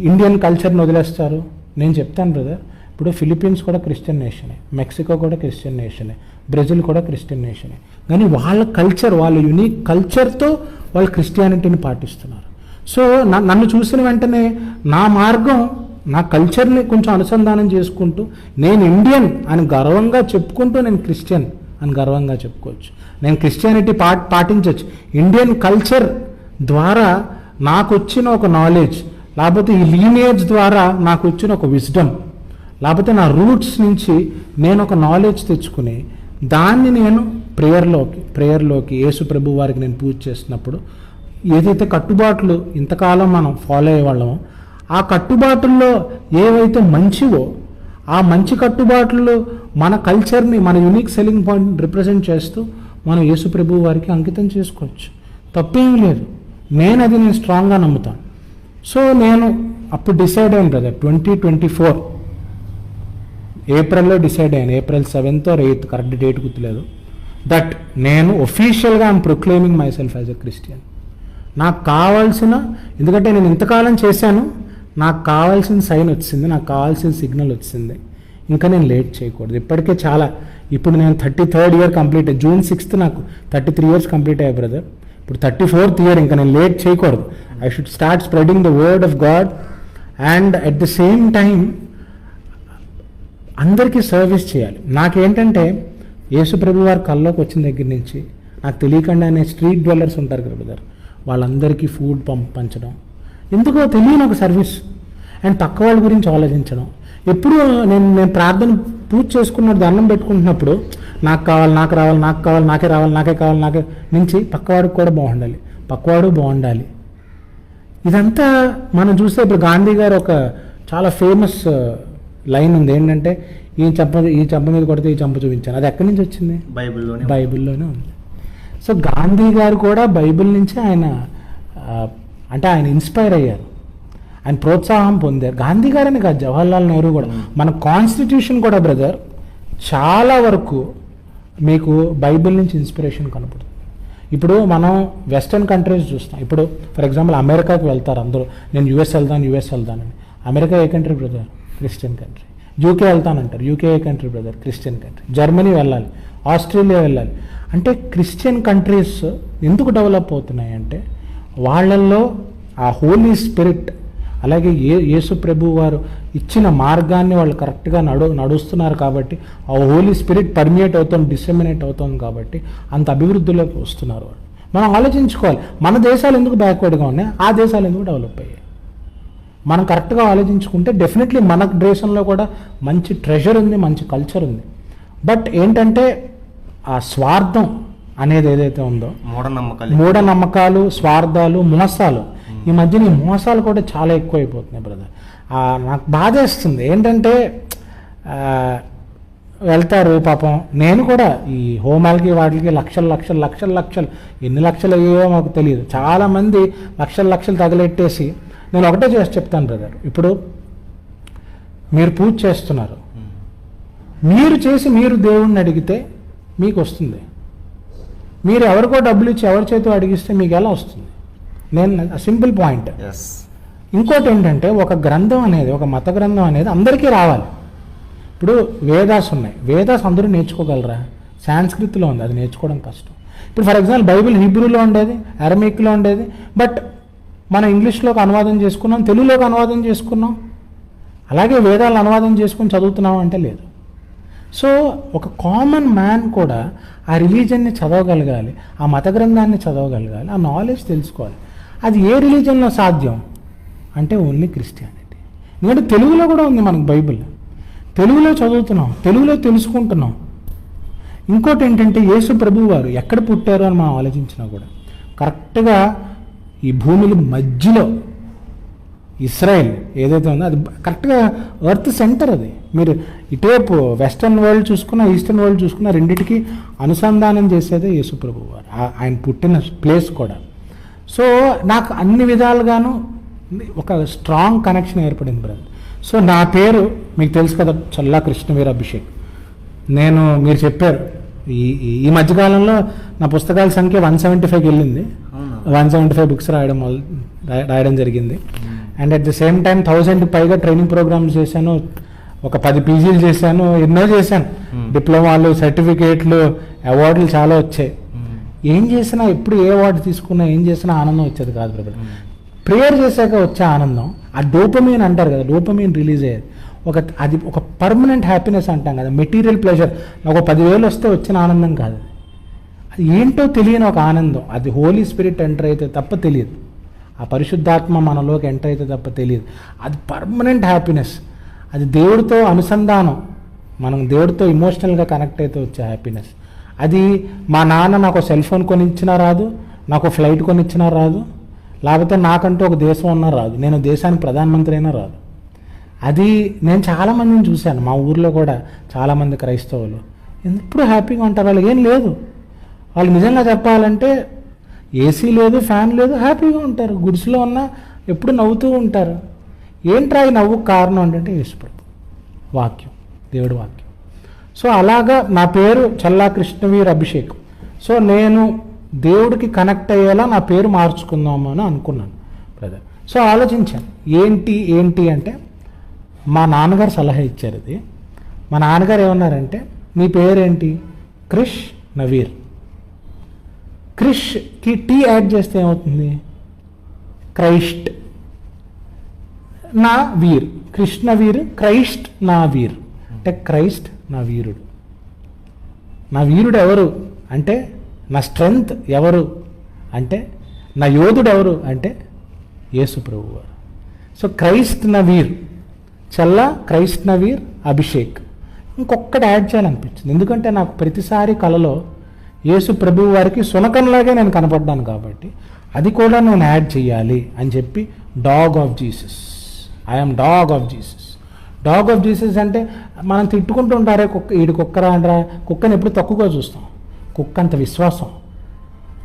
ఇండియన్ కల్చర్ని వదిలేస్తారు. నేను చెప్తాను బ్రదర్, ఇప్పుడు ఫిలిప్పీన్స్ కూడా క్రిస్టియన్ నేషనే, మెక్సికో కూడా క్రిస్టియన్ నేషనే, బ్రెజిల్ కూడా క్రిస్టియన్ నేషనే. కానీ వాళ్ళ కల్చర్, వాళ్ళ యునిక్ కల్చర్తో వాళ్ళు క్రిస్టియానిటీని పాటిస్తున్నారు. సో నన్ను చూసిన వెంటనే నా మార్గం, నా కల్చర్ని కొంచెం అనుసంధానం చేసుకుంటూ నేను ఇండియన్ అని గర్వంగా చెప్పుకుంటూ నేను క్రిస్టియన్ అని గర్వంగా చెప్పుకోవచ్చు. నేను క్రిస్టియానిటీ పాటించవచ్చు. ఇండియన్ కల్చర్ ద్వారా నాకు వచ్చిన ఒక నాలెడ్జ్, లేకపోతే ఈ లీనియేజ్ ద్వారా నాకు వచ్చిన ఒక విజ్డమ్, లేకపోతే నా రూట్స్ నుంచి నేను ఒక నాలెడ్జ్ తెచ్చుకుని దాన్ని నేను ప్రేయర్లోకి యేసు ప్రభు వారికి నేను పూజ చేసినప్పుడు ఏదైతే కట్టుబాట్లు ఇంతకాలం మనం ఫాలో అయ్యేవాళ్ళమో ఆ కట్టుబాటుల్లో ఏవైతే మంచివో ఆ మంచి కట్టుబాట్లు మన కల్చర్ని, మన యూనిక్ సెల్లింగ్ పాయింట్ రిప్రజెంట్ చేస్తూ మనం యేసు ప్రభు వారికి అంకితం చేసుకోవచ్చు. తప్పేమీ లేదు. నేను స్ట్రాంగ్గా నమ్ముతాను. సో నేను అప్పుడు డిసైడ్ అయ్యాను బ్రదర్, 2024 ఏప్రిల్లో డిసైడ్ అయ్యాను, April 7th or 8th, correct date గుర్తులేదు, దట్ నేను ఒఫీషియల్గా I'm proclaiming myself as a Christian. నాకు కావాల్సిన, ఎందుకంటే నేను ఇంతకాలం చేశాను, నాకు కావాల్సిన సైన్ వచ్చింది, నాకు కావాల్సిన సిగ్నల్ వచ్చింది, ఇంకా నేను లేట్ చేయకూడదు. ఇప్పటికే చాలా, ఇప్పుడు నేను 33rd year complete, June 6th నాకు 33 years కంప్లీట్ అయ్యాయి బ్రదర్. ఇప్పుడు 34th year, ఇంకా నేను లేట్ చేయకూడదు. I should start spreading the word of God and at the same time అందరికీ సర్వీస్ చేయాలి. నాకేంటంటే యేసు ప్రభు వారి కల్లోకి వచ్చిన దగ్గర నుంచి నాకు తెలియకుండానే స్ట్రీట్ డ్వెల్లర్స్ ఉంటారు కదా బ్రదర్, వాళ్ళందరికీ ఫుడ్ పంచడం, ఎందుకో తెలియని ఒక సర్వీస్, అండ్ పక్క వాళ్ళ గురించి ఆలోచించడం. ఎప్పుడు నేను ప్రార్థన పూజ చేసుకున్నప్పుడు దండం పెట్టుకుంటున్నప్పుడు నాకు కావాలి, నాకు రావాలి, నాకు కావాలి, నాకే రావాలి, నాకే కావాలి, నాకే నుంచి పక్కవాడికి కూడా బాగుండాలి, పక్కవాడు బాగుండాలి. ఇదంతా మనం చూస్తే ఇప్పుడు గాంధీ గారు ఒక చాలా ఫేమస్ లైన్ ఉంది, ఏంటంటే ఈ చెంప మీద కొడితే ఈ చెంప చూపించాను. అది ఎక్కడి నుంచి వచ్చింది? బైబిల్లోనే ఉంది. సో గాంధీ గారు కూడా బైబిల్ నుంచి ఆయన ఆయన ఇన్స్పైర్ అయ్యారు, ఆయన ప్రోత్సాహం పొందారు. గాంధీ గారని కాదు, జవహర్లాల్ నెహ్రూ కూడా. మన కాన్స్టిట్యూషన్ కూడా బ్రదర్ చాలా వరకు మీకు బైబిల్ నుంచి ఇన్స్పిరేషన్ కనపడుతుంది. ఇప్పుడు మనం వెస్టర్న్ కంట్రీస్ చూస్తాం. ఇప్పుడు ఫర్ ఎగ్జాంపుల్ అమెరికాకి వెళ్తారు అందరూ, నేను యుఎస్ వెళ్తానని. అమెరికా ఏ country brother? Christian country. UK వెళ్తానంటారు, యూకే ఏ country brother? Christian country. Germany వెళ్ళాలి, ఆస్ట్రేలియా వెళ్ళాలి. అంటే క్రిస్టియన్ కంట్రీస్ ఎందుకు డెవలప్ అవుతున్నాయి అంటే వాళ్ళల్లో ఆ హోలీ స్పిరిట్, అలాగే యేసు ప్రభు వారు ఇచ్చిన మార్గాన్ని వాళ్ళు కరెక్ట్గా నడుస్తున్నారు కాబట్టి ఆ హోలీ స్పిరిట్ పర్మియేట్ అవుతుంది, డిసెమినేట్ అవుతుంది కాబట్టి అంత అభివృద్ధిలోకి వస్తున్నారు వాళ్ళు. మనం ఆలోచించుకోవాలి, మన దేశాలు ఎందుకు బ్యాక్వర్డ్గా ఉన్నాయి, ఆ దేశాలు ఎందుకు డెవలప్ అయ్యాయి. మనం కరెక్ట్గా ఆలోచించుకుంటే డెఫినెట్లీ మన దేశంలో కూడా మంచి ట్రెజర్ ఉంది, మంచి కల్చర్ ఉంది. బట్ ఏంటంటే ఆ స్వార్థం అనేది ఏదైతే ఉందో, మూఢనమ్మకాలు, స్వార్థాలు, మోసాలు, ఈ మధ్యన ఈ మోసాలు కూడా చాలా ఎక్కువైపోతున్నాయి బ్రదర్. నాకు బాధేస్తుంది. ఏంటంటే వెళ్తారు పాపం, నేను కూడా ఈ హోమాలకి వాటికి లక్షలు ఎన్ని లక్షలు అయ్యాయో మాకు తెలియదు. చాలామంది లక్షలు తగలెట్టేసి, నేను ఒకటే చెప్తాను బ్రదర్, ఇప్పుడు మీరు పూజ చేస్తున్నారు, మీరు దేవుణ్ణి అడిగితే మీకు వస్తుంది. మీరు ఎవరికో డబ్బులు ఇచ్చి ఎవరి చేతితో అడిగిస్తే మీకు ఎలా వస్తుంది? నేను సింపుల్ పాయింట్. ఇంకోటి ఏంటంటే ఒక గ్రంథం అనేది, ఒక మత గ్రంథం అనేది అందరికీ రావాలి. ఇప్పుడు వేదాస్ ఉన్నాయి, వేదాస్ అందరూ నేర్చుకోగలరా? సాంస్క్రిత్లో ఉంది, అది నేర్చుకోవడం కష్టం. ఇప్పుడు ఫర్ ఎగ్జాంపుల్ బైబిల్ హీబ్రూలో ఉండేది, అరమిక్లో ఉండేది, బట్ మనం ఇంగ్లీష్లోకి అనువాదం చేసుకున్నాం, తెలుగులోకి అనువాదం చేసుకున్నాం, అలాగే వేదాలను అనువాదం చేసుకుని చదువుతున్నాం అంటే లేదు. సో ఒక కామన్ మ్యాన్ కూడా ఆ రిలీజన్ని చదవగలగాలి, ఆ మత గ్రంథాన్ని చదవగలగాలి, ఆ నాలెడ్జ్ తెలుసుకోవాలి. అది ఏ రిలీజన్లో సాధ్యం అంటే ఓన్లీ క్రిస్టియానిటీ. ఎందుకంటే తెలుగులో కూడా ఉంది మనకు బైబిల్, తెలుగులో చదువుతున్నాం, తెలుగులో తెలుసుకుంటున్నాం. ఇంకోటి ఏంటంటే యేసు ప్రభువు వారు ఎక్కడ పుట్టారు అని మనం ఆలోచించినా కూడా కరెక్ట్గా ఈ భూమిలో మధ్యలో ఇస్రాయెల్ ఏదైతే ఉందో అది కరెక్ట్గా ఎర్త్ సెంటర్. అది మీరు ఇటువైపు వెస్టర్న్ వరల్డ్ చూసుకున్నా, ఈస్టర్న్ వరల్డ్ చూసుకున్నా, రెండింటికి అనుసంధానం చేసేదే యేసు ప్రభువు వారు, ఆయన పుట్టిన ప్లేస్ కూడా. సో నాకు అన్ని విధాలుగాను ఒక స్ట్రాంగ్ కనెక్షన్ ఏర్పడింది బ్రదర్. సో నా పేరు మీకు తెలుసు కదా, చల్లా కృష్ణవీర అభిషేక్. మీరు చెప్పారు ఈ మధ్యకాలంలో నా పుస్తకాల సంఖ్య 175కి వెళ్ళింది. 175 బుక్స్ రాయడం జరిగింది. And at the same time 1000కి పైగా ట్రైనింగ్ ప్రోగ్రామ్స్ చేశాను, ఒక 10 పీజీలు చేశాను, ఎన్నో చేశాను, డిప్లొమాలు, సర్టిఫికేట్లు, అవార్డులు చాలా వచ్చాయి. ఏం చేసినా, ఎప్పుడు ఏ అవార్డు తీసుకున్నా, ఏం చేసినా ఆనందం వచ్చేది కాదు బ్రదర్. ప్రేయర్ చేశాక వచ్చే ఆనందం, ఆ డోపమీన్ అంటారు కదా, డోపమీన్ రిలీజ్ అయ్యేది, అది ఒక పర్మనెంట్ హ్యాపీనెస్ అంటాం కదా, మెటీరియల్ ప్లెజర్. ఒక 10,000 వస్తే వచ్చిన ఆనందం కాదు, అది ఏంటో తెలియని ఒక ఆనందం. అది హోలీ స్పిరిట్ ఎంటర్ అయితే తప్ప తెలియదు, ఆ పరిశుద్ధాత్మ మనలోకి ఎంటర్ అయితే తప్ప తెలియదు. అది పర్మనెంట్ హ్యాపీనెస్, అది దేవుడితో అనుసంధానం, మనం దేవుడితో ఇమోషనల్గా కనెక్ట్ అయితే వచ్చే హ్యాపీనెస్. అది మా నాన్న నాకు సెల్ ఫోన్ కొనిచ్చినా రాదు, నాకు ఫ్లైట్ కొనిచ్చినా రాదు, లేకపోతే నాకంటూ ఒక దేశం ఉన్నా రాదు, నేను దేశానికి ప్రధానమంత్రి అయినా రాదు. అది నేను చాలామందిని చూశాను, మా ఊర్లో కూడా చాలామంది క్రైస్తవులు ఎప్పుడు హ్యాపీగా ఉంటారు. వాళ్ళకి ఏం లేదు, వాళ్ళు నిజంగా చెప్పాలంటే ఏసీ లేదు, ఫ్యాన్ లేదు, హ్యాపీగా ఉంటారు. గుడిసెలో ఉన్న ఎప్పుడు నవ్వుతూ ఉంటారు. ఏంట్రా ఈ నవ్వు కారణం అంటే యేసుప్రభు వాక్యం, దేవుడి వాక్యం. సో అలాగా నా పేరు చల్లా కృష్ణవీర్ అభిషేక్. సో నేను దేవుడికి కనెక్ట్ అయ్యేలా నా పేరు మార్చుకుందాము అని అనుకున్నాను బ్రదర్. సో ఆలోచించాను ఏంటి అంటే మా నాన్నగారు సలహా ఇచ్చారు. ఇది మా నాన్నగారు ఏమన్నారంటే, నీ పేరేంటి? క్రిష్ నవీర్. క్రిష్కి టీ యాడ్ చేస్తే ఏమవుతుంది? క్రైస్ట్ నా వీర్. కృష్ణవీర్, క్రైస్ట్ నా వీర్. అంటే క్రైస్ట్ నా వీరుడు. నా వీరుడు ఎవరు అంటే, నా స్ట్రెంగ్త్ ఎవరు అంటే, నా యోధుడు ఎవరు అంటే యేసు ప్రభువు వారు. సో క్రైస్ట్ నవీర్, చల్లా క్రైస్ట్ నవీర్ అభిషేక్. ఇంకొక్కటి యాడ్ చేయాలనిపించింది, ఎందుకంటే నాకు ప్రతిసారి కలలో యేసు ప్రభువు వారికి సునకంలాగే నేను కనపడ్డాను కాబట్టి అది కూడా నేను యాడ్ చేయాలి అని చెప్పి dog of Jesus. I'm dog of Jesus. Dog of Jesus అంటే మనం తిట్టుకుంటూ ఉంటారే, కుక్క ఈడు కుక్కరా అంటారా, కుక్కని ఎప్పుడు తక్కువగా చూస్తాం. కుక్క అంత విశ్వాసం,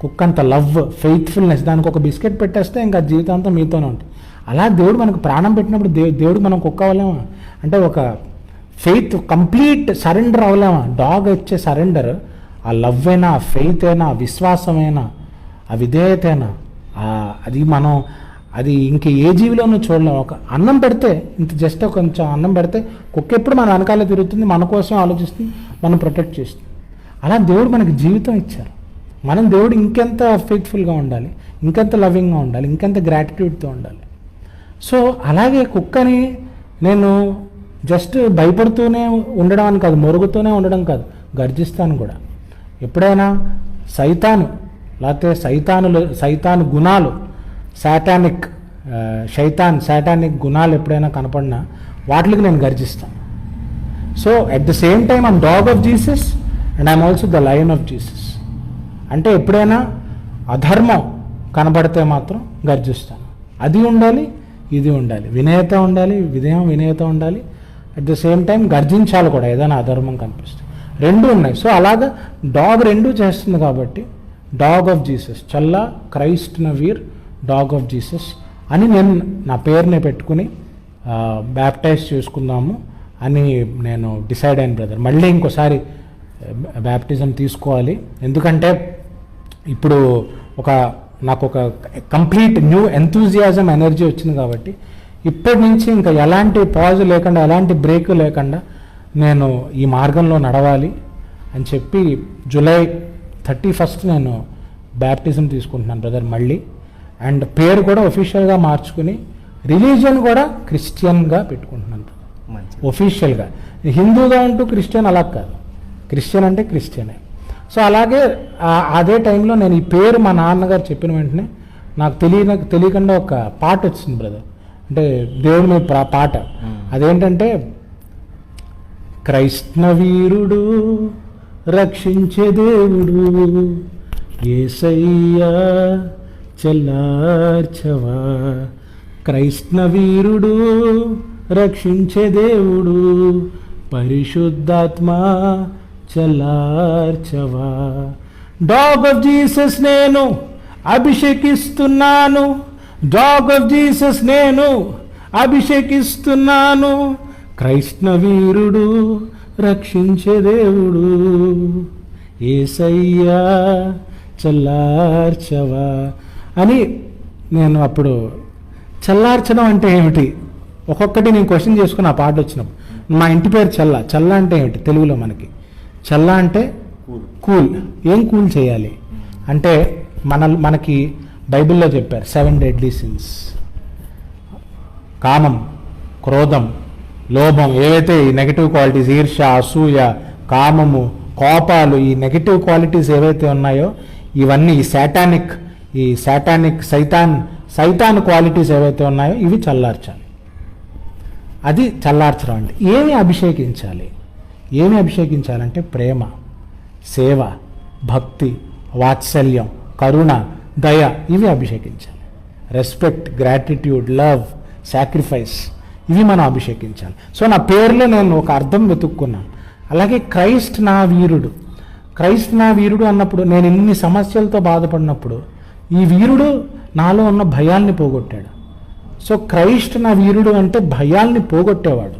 కుక్క అంత లవ్, ఫెయిత్ఫుల్నెస్. దానికి ఒక బిస్కెట్ పెట్టేస్తే ఇంకా జీవితాంతం మీతోనే ఉంటుంది. అలా దేవుడు మనకు ప్రాణం పెట్టినప్పుడు దేవుడు మనం కుక్క అవ్వలేమా అంటే, ఒక ఫెయిత్ కంప్లీట్ సరెండర్ అవ్వలేమా? డాగ్ వచ్చే సరెండర్ ఆ లవ్ అయినా, ఆ ఫెయిత్ అయినా, ఆ విశ్వాసమైనా, ఆ విధేయత అయినా, అది ఇంక ఏ జీవిలోనూ చూడలేము. ఒక అన్నం పెడితే, ఇంత జస్ట్ కొంచెం అన్నం పెడితే కుక్క ఎప్పుడు మన వెనకాల తిరుగుతుంది, మన కోసం ఆలోచిస్తుంది, మనం ప్రొటెక్ట్ చేస్తుంది. అలా దేవుడు మనకి జీవితం ఇచ్చారు. మనం దేవుడు ఇంకెంత ఫెయిత్ఫుల్గా ఉండాలి, ఇంకెంత లవింగ్గా ఉండాలి, ఇంకెంత గ్రాటిట్యూడ్తో ఉండాలి. సో అలాగే కుక్కని నేను జస్ట్ భయపడుతూనే ఉండడం అని కాదు, మొరుగుతూనే ఉండడం కాదు, గర్జిస్తాను కూడా. ఎప్పుడైనా సైతాను లేకపోతే సైతాను గుణాలు, శాటానిక్ గుణాలు ఎప్పుడైనా కనపడినా వాటికి నేను గర్జిస్తాను. So at the same time I'm dog of Jesus and I'm also the lion of Jesus. అంటే ఎప్పుడైనా అధర్మం కనబడితే మాత్రం గర్జిస్తాను. అది ఉండాలి, ఇది ఉండాలి, వినయత ఉండాలి, వినయత ఉండాలి. అట్ ద సేమ్ టైం గర్జించాలి కూడా ఏదైనా అధర్మం కనిపిస్తే. రెండు ఉన్నాయి. సో అలాగా డాగ్ రెండూ చేస్తుంది కాబట్టి dog of Jesus, Challa Christ నవీర్ dog of Jesus అని నేను నా పేరుని పెట్టుకుని బ్యాప్టైజ్ చేసుకుందాము అని నేను డిసైడ్ అయిన బ్రదర్. మళ్ళీ ఇంకోసారి బ్యాప్టిజం తీసుకోవాలి, ఎందుకంటే ఇప్పుడు నాకు ఒక కంప్లీట్ న్యూ ఎంతూజియాజం ఎనర్జీ వచ్చింది కాబట్టి ఇప్పటి నుంచి ఇంకా ఎలాంటి పాజ్ లేకుండా, ఎలాంటి బ్రేక్ లేకుండా నేను ఈ మార్గంలో నడవాలి అని చెప్పి జూలై 31 నేను బ్యాప్టిజం తీసుకుంటున్నాను బ్రదర్ మళ్ళీ. అండ్ పేరు కూడా ఒఫీషియల్గా మార్చుకుని రిలీజియన్ కూడా క్రిస్టియన్గా పెట్టుకుంటున్నాను ఒఫీషియల్గా. హిందూగా ఉంటూ క్రిస్టియన్ అలా కాదు, క్రిస్టియన్ అంటే క్రిస్టియనే. సో అలాగే అదే టైంలో నేను ఈ పేరు మా నాన్నగారు చెప్పిన వెంటనే నాకు తెలియకుండా ఒక పాట వచ్చింది బ్రదర్, అంటే దేవుడి మీద పాట. అదేంటంటే, క్రైస్తవీరుడు రక్షించే దేవుడు యేసయ్యా చల్లార్చవా, క్రైస్తవీరుడు రక్షించే దేవుడు పరిశుద్ధాత్మ చల్లార్చవా. డాగ్ ఆఫ్ జీసస్ నేను అభిషేకిస్తున్నాను, డాగ్ ఆఫ్ జీసస్ నేను అభిషేకిస్తున్నాను, క్రైస్తవీరుడు రక్షించే దేవుడు యేసయ్యా చల్లార్చవా అని. నేను అప్పుడు చల్లార్చడం అంటే ఏమిటి ఒక్కొక్కటి నేను క్వశ్చన్ చేసుకుని ఆ పాట వచ్చినప్పుడు. మా ఇంటి పేరు చల్ల అంటే ఏమిటి తెలుగులో మనకి? చల్ల అంటే కూల్. ఏం కూల్ చేయాలి అంటే మనకి బైబిల్లో చెప్పారు 7 deadly sins. కామం, క్రోధం, లోభం, ఏవైతే ఈ నెగిటివ్ క్వాలిటీస్, ఈర్ష, అసూయ, కామము, కోపాలు, ఈ నెగిటివ్ క్వాలిటీస్ ఏవైతే ఉన్నాయో ఇవన్నీ ఈ సాటానిక్ సైతాన్ క్వాలిటీస్ ఏవైతే ఉన్నాయో ఇవి చల్లార్చాలి. అది చల్లార్చడం అంటే ఏమి అభిషేకించాలంటే ప్రేమ, సేవ, భక్తి, వాత్సల్యం, కరుణ, దయ, ఇవి అభిషేకించాలి. రెస్పెక్ట్, గ్రాటిట్యూడ్, లవ్, సాక్రిఫైస్, ఇవి మనం అభిషేకించాలి. సో నా పేరులో నేను ఒక అర్థం వెతుక్కున్నాను. అలాగే క్రైస్ట్ నా వీరుడు అన్నప్పుడు నేను ఇన్ని సమస్యలతో బాధపడినప్పుడు ఈ వీరుడు నాలో ఉన్న భయాల్ని పోగొట్టాడు, సో క్రైస్ట్ నా వీరుడు అంటే భయాల్ని పోగొట్టేవాడు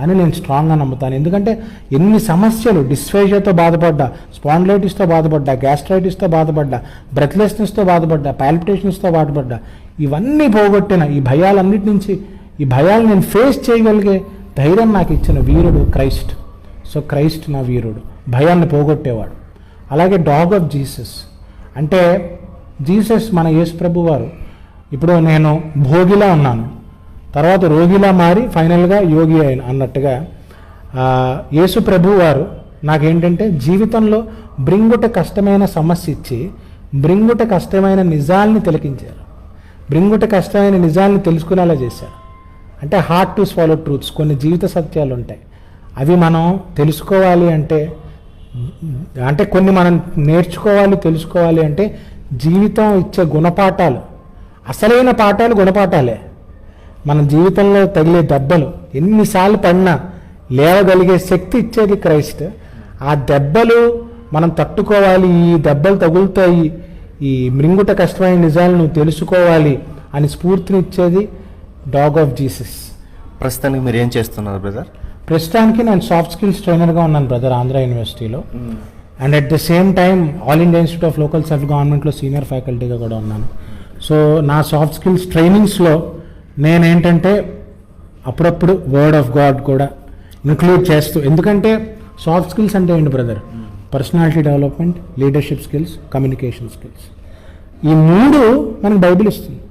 అని నేను స్ట్రాంగ్గా నమ్ముతాను. ఎందుకంటే ఎన్ని సమస్యలు, డిస్ఫేజియాతో బాధపడ్డా, స్పాండిలైటిస్తో బాధపడ్డా, గ్యాస్ట్రైటిస్తో బాధపడ్డా, బ్రెత్లెస్నెస్తో బాధపడ్డా, పాల్పిటేషన్స్తో బాధపడ్డా, ఇవన్నీ పోగొట్టిన ఈ భయాలన్నిటి నుంచి, ఈ భయాలు నేను ఫేస్ చేయగలిగే ధైర్యం నాకు ఇచ్చిన వీరుడు క్రైస్ట్. సో క్రైస్ట్ నా వీరుడు, భయాన్ని పోగొట్టేవాడు. అలాగే డాగ్ ఆఫ్ జీసస్ అంటే జీసస్ మన యేసు ప్రభు వారు. ఇప్పుడు నేను భోగిలా ఉన్నాను, తర్వాత రోగిలా మారి ఫైనల్గా యోగి అయిన అన్నట్టుగా యేసు ప్రభు వారు నాకేంటంటే జీవితంలో బ్రింగుట కష్టమైన సమస్య ఇచ్చి బ్రింగుట కష్టమైన నిజాల్ని తిలకించారు, బ్రింగుట కష్టమైన నిజాల్ని తెలుసుకునేలా చేశారు. అంటే హార్డ్ టు స్వాలో ట్రూత్స్, కొన్ని జీవిత సత్యాలు ఉంటాయి, అవి మనం తెలుసుకోవాలి అంటే కొన్ని మనం నేర్చుకోవాలి, తెలుసుకోవాలి అంటే జీవితం ఇచ్చే గుణపాఠాలు, అసలైన పాఠాలు గుణపాఠాలే. మన జీవితంలో తగిలే దెబ్బలు ఎన్నిసార్లు పడినా లేవగలిగే శక్తి ఇచ్చేది క్రైస్ట్. ఆ దెబ్బలు మనం తట్టుకోవాలి, ఈ దెబ్బలు తగులుతాయి, ఈ మృంగుట కష్టమైన నిజాలు నువ్వు తెలుసుకోవాలి అని స్ఫూర్తినిచ్చేది డాగ్ ఆఫ్ జీసస్. ప్రస్తుతానికి మీరు ఏం చేస్తున్నారు బ్రదర్? ప్రస్తుతానికి నేను సాఫ్ట్ స్కిల్స్ ట్రైనర్గా ఉన్నాను బ్రదర్, ఆంధ్ర యూనివర్సిటీలో. And at the same time all India institute of local self గవర్నమెంట్లో సీనియర్ ఫ్యాకల్టీగా కూడా ఉన్నాను. సో నా సాఫ్ట్ స్కిల్స్ ట్రైనింగ్స్లో నేనేంటంటే అప్పుడప్పుడు వర్డ్ ఆఫ్ గాడ్ కూడా ఇంక్లూడ్ చేస్తూ, ఎందుకంటే సాఫ్ట్ స్కిల్స్ అంటే ఏంటి brother? Personality development, leadership skills, communication skills. ఈ మూడు మనకు బైబిల్ ఇస్తుంది.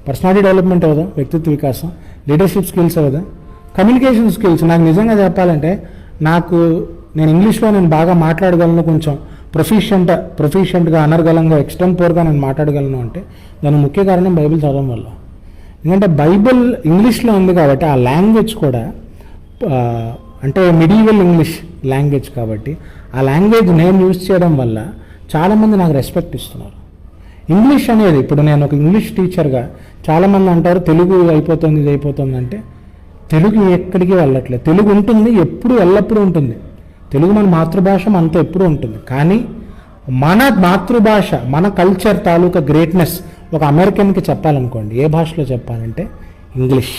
పర్సనాలిటీ డెవలప్మెంట్ అవదా, వ్యక్తిత్వ వికాసం, లీడర్షిప్ స్కిల్స్ అవదా, కమ్యూనికేషన్ స్కిల్స్. నాకు నిజంగా చెప్పాలంటే నేను ఇంగ్లీష్లో నేను బాగా మాట్లాడగలను, కొంచెం ప్రొఫిషియెంట్గా, అనర్గలంగా, ఎక్స్టెంపోర్గా నేను మాట్లాడగలను అంటే దానికి ముఖ్య కారణం బైబిల్ చదవడం వల్ల. ఎందుకంటే బైబిల్ ఇంగ్లీష్లో ఉంది కాబట్టి ఆ లాంగ్వేజ్ కూడా అంటే మిడీవల్ ఇంగ్లీష్ లాంగ్వేజ్ కాబట్టి ఆ లాంగ్వేజ్ నేను యూజ్ చేయడం వల్ల చాలామంది నాకు రెస్పెక్ట్ ఇస్తున్నారు. ఇంగ్లీష్ అనేది ఇప్పుడు నేను ఒక ఇంగ్లీష్ టీచర్గా చాలామంది అంటారు తెలుగు అయిపోతుంది, ఇది అయిపోతుంది అంటే తెలుగు ఎక్కడికి వెళ్ళట్లేదు. తెలుగు ఉంటుంది, ఎప్పుడు ఎల్లప్పుడూ ఉంటుంది. తెలుగు మన మాతృభాష, మనతో ఎప్పుడూ ఉంటుంది. కానీ మన మాతృభాష, మన కల్చర్ తాలూకా గ్రేట్నెస్ ఒక అమెరికన్కి చెప్పాలనుకోండి, ఏ భాషలో చెప్పాలంటే ఇంగ్లీష్.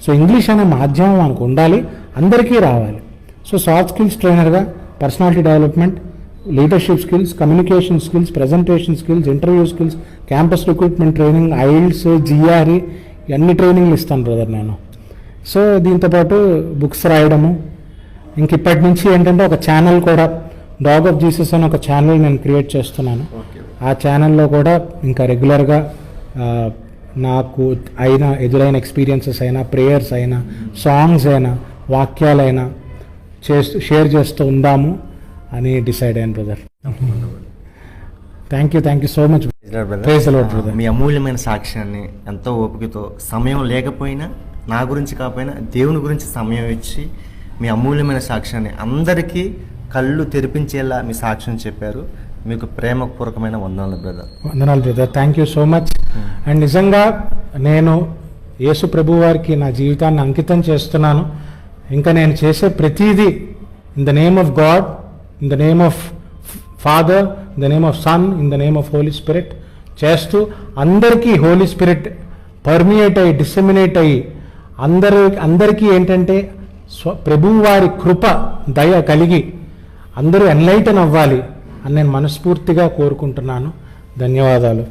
సో ఇంగ్లీష్ అనే మాధ్యమం మనకు ఉండాలి, అందరికీ రావాలి. సో సాఫ్ట్ స్కిల్స్ ట్రైనర్గా personality development, leadership skills, communication skills, presentation skills, interview skills, campus recruitment training, IELTS, GRE ఇవన్నీ ట్రైనింగ్లు ఇస్తాను బ్రదర్ నేను. సో దీంతోపాటు బుక్స్ రాయడము, ఇంక ఇప్పటి నుంచి ఏంటంటే ఒక ఛానల్ కూడా డాగ్ ఆఫ్ జీసస్ అని ఒక ఛానల్ నేను క్రియేట్ చేస్తున్నాను. ఆ ఛానల్లో కూడా ఇంకా రెగ్యులర్గా నాకు ఎదురైన ఎక్స్పీరియన్సెస్ అయినా, ప్రేయర్స్ అయినా, సాంగ్స్ అయినా, వాక్యాలైనా షేర్ చేస్తూ ఉందాము అని డిసైడ్ అయ్యాను brother. Thank you so much brother. మీ అమూల్యమైన సాక్ష్యాన్ని ఎంతో ఓపికతో, సమయం లేకపోయినా, నా గురించి కాకపోయినా దేవుని గురించి సమయం ఇచ్చి మీ అమూల్యమైన సాక్ష్యాన్ని అందరికీ కళ్ళు తెరిపించేలా మీ సాక్ష్యం చెప్పారు. మీకు ప్రేమపూర్వకమైన వందనాలు బ్రదర్. వందనాలు brother, thank you so much. And నిజంగా నేను యేసు ప్రభు వారికి నా జీవితాన్ని అంకితం చేస్తున్నాను. ఇంకా నేను చేసే ప్రతిదీ in the name of God, in the name of Father, in the name of Son, in the name of Holy Spirit చేస్తూ అందరికీ హోలీ స్పిరిట్ పర్మియేట్ అయ్యి, డిసెమినేట్ అయ్యి అందరికీ ఏంటంటే ప్రభువు వారి కృప, దయ కలిగి అందరూ ఎన్లైటన్ అవ్వాలి అని నేను మనస్ఫూర్తిగా కోరుకుంటున్నాను. ధన్యవాదాలు.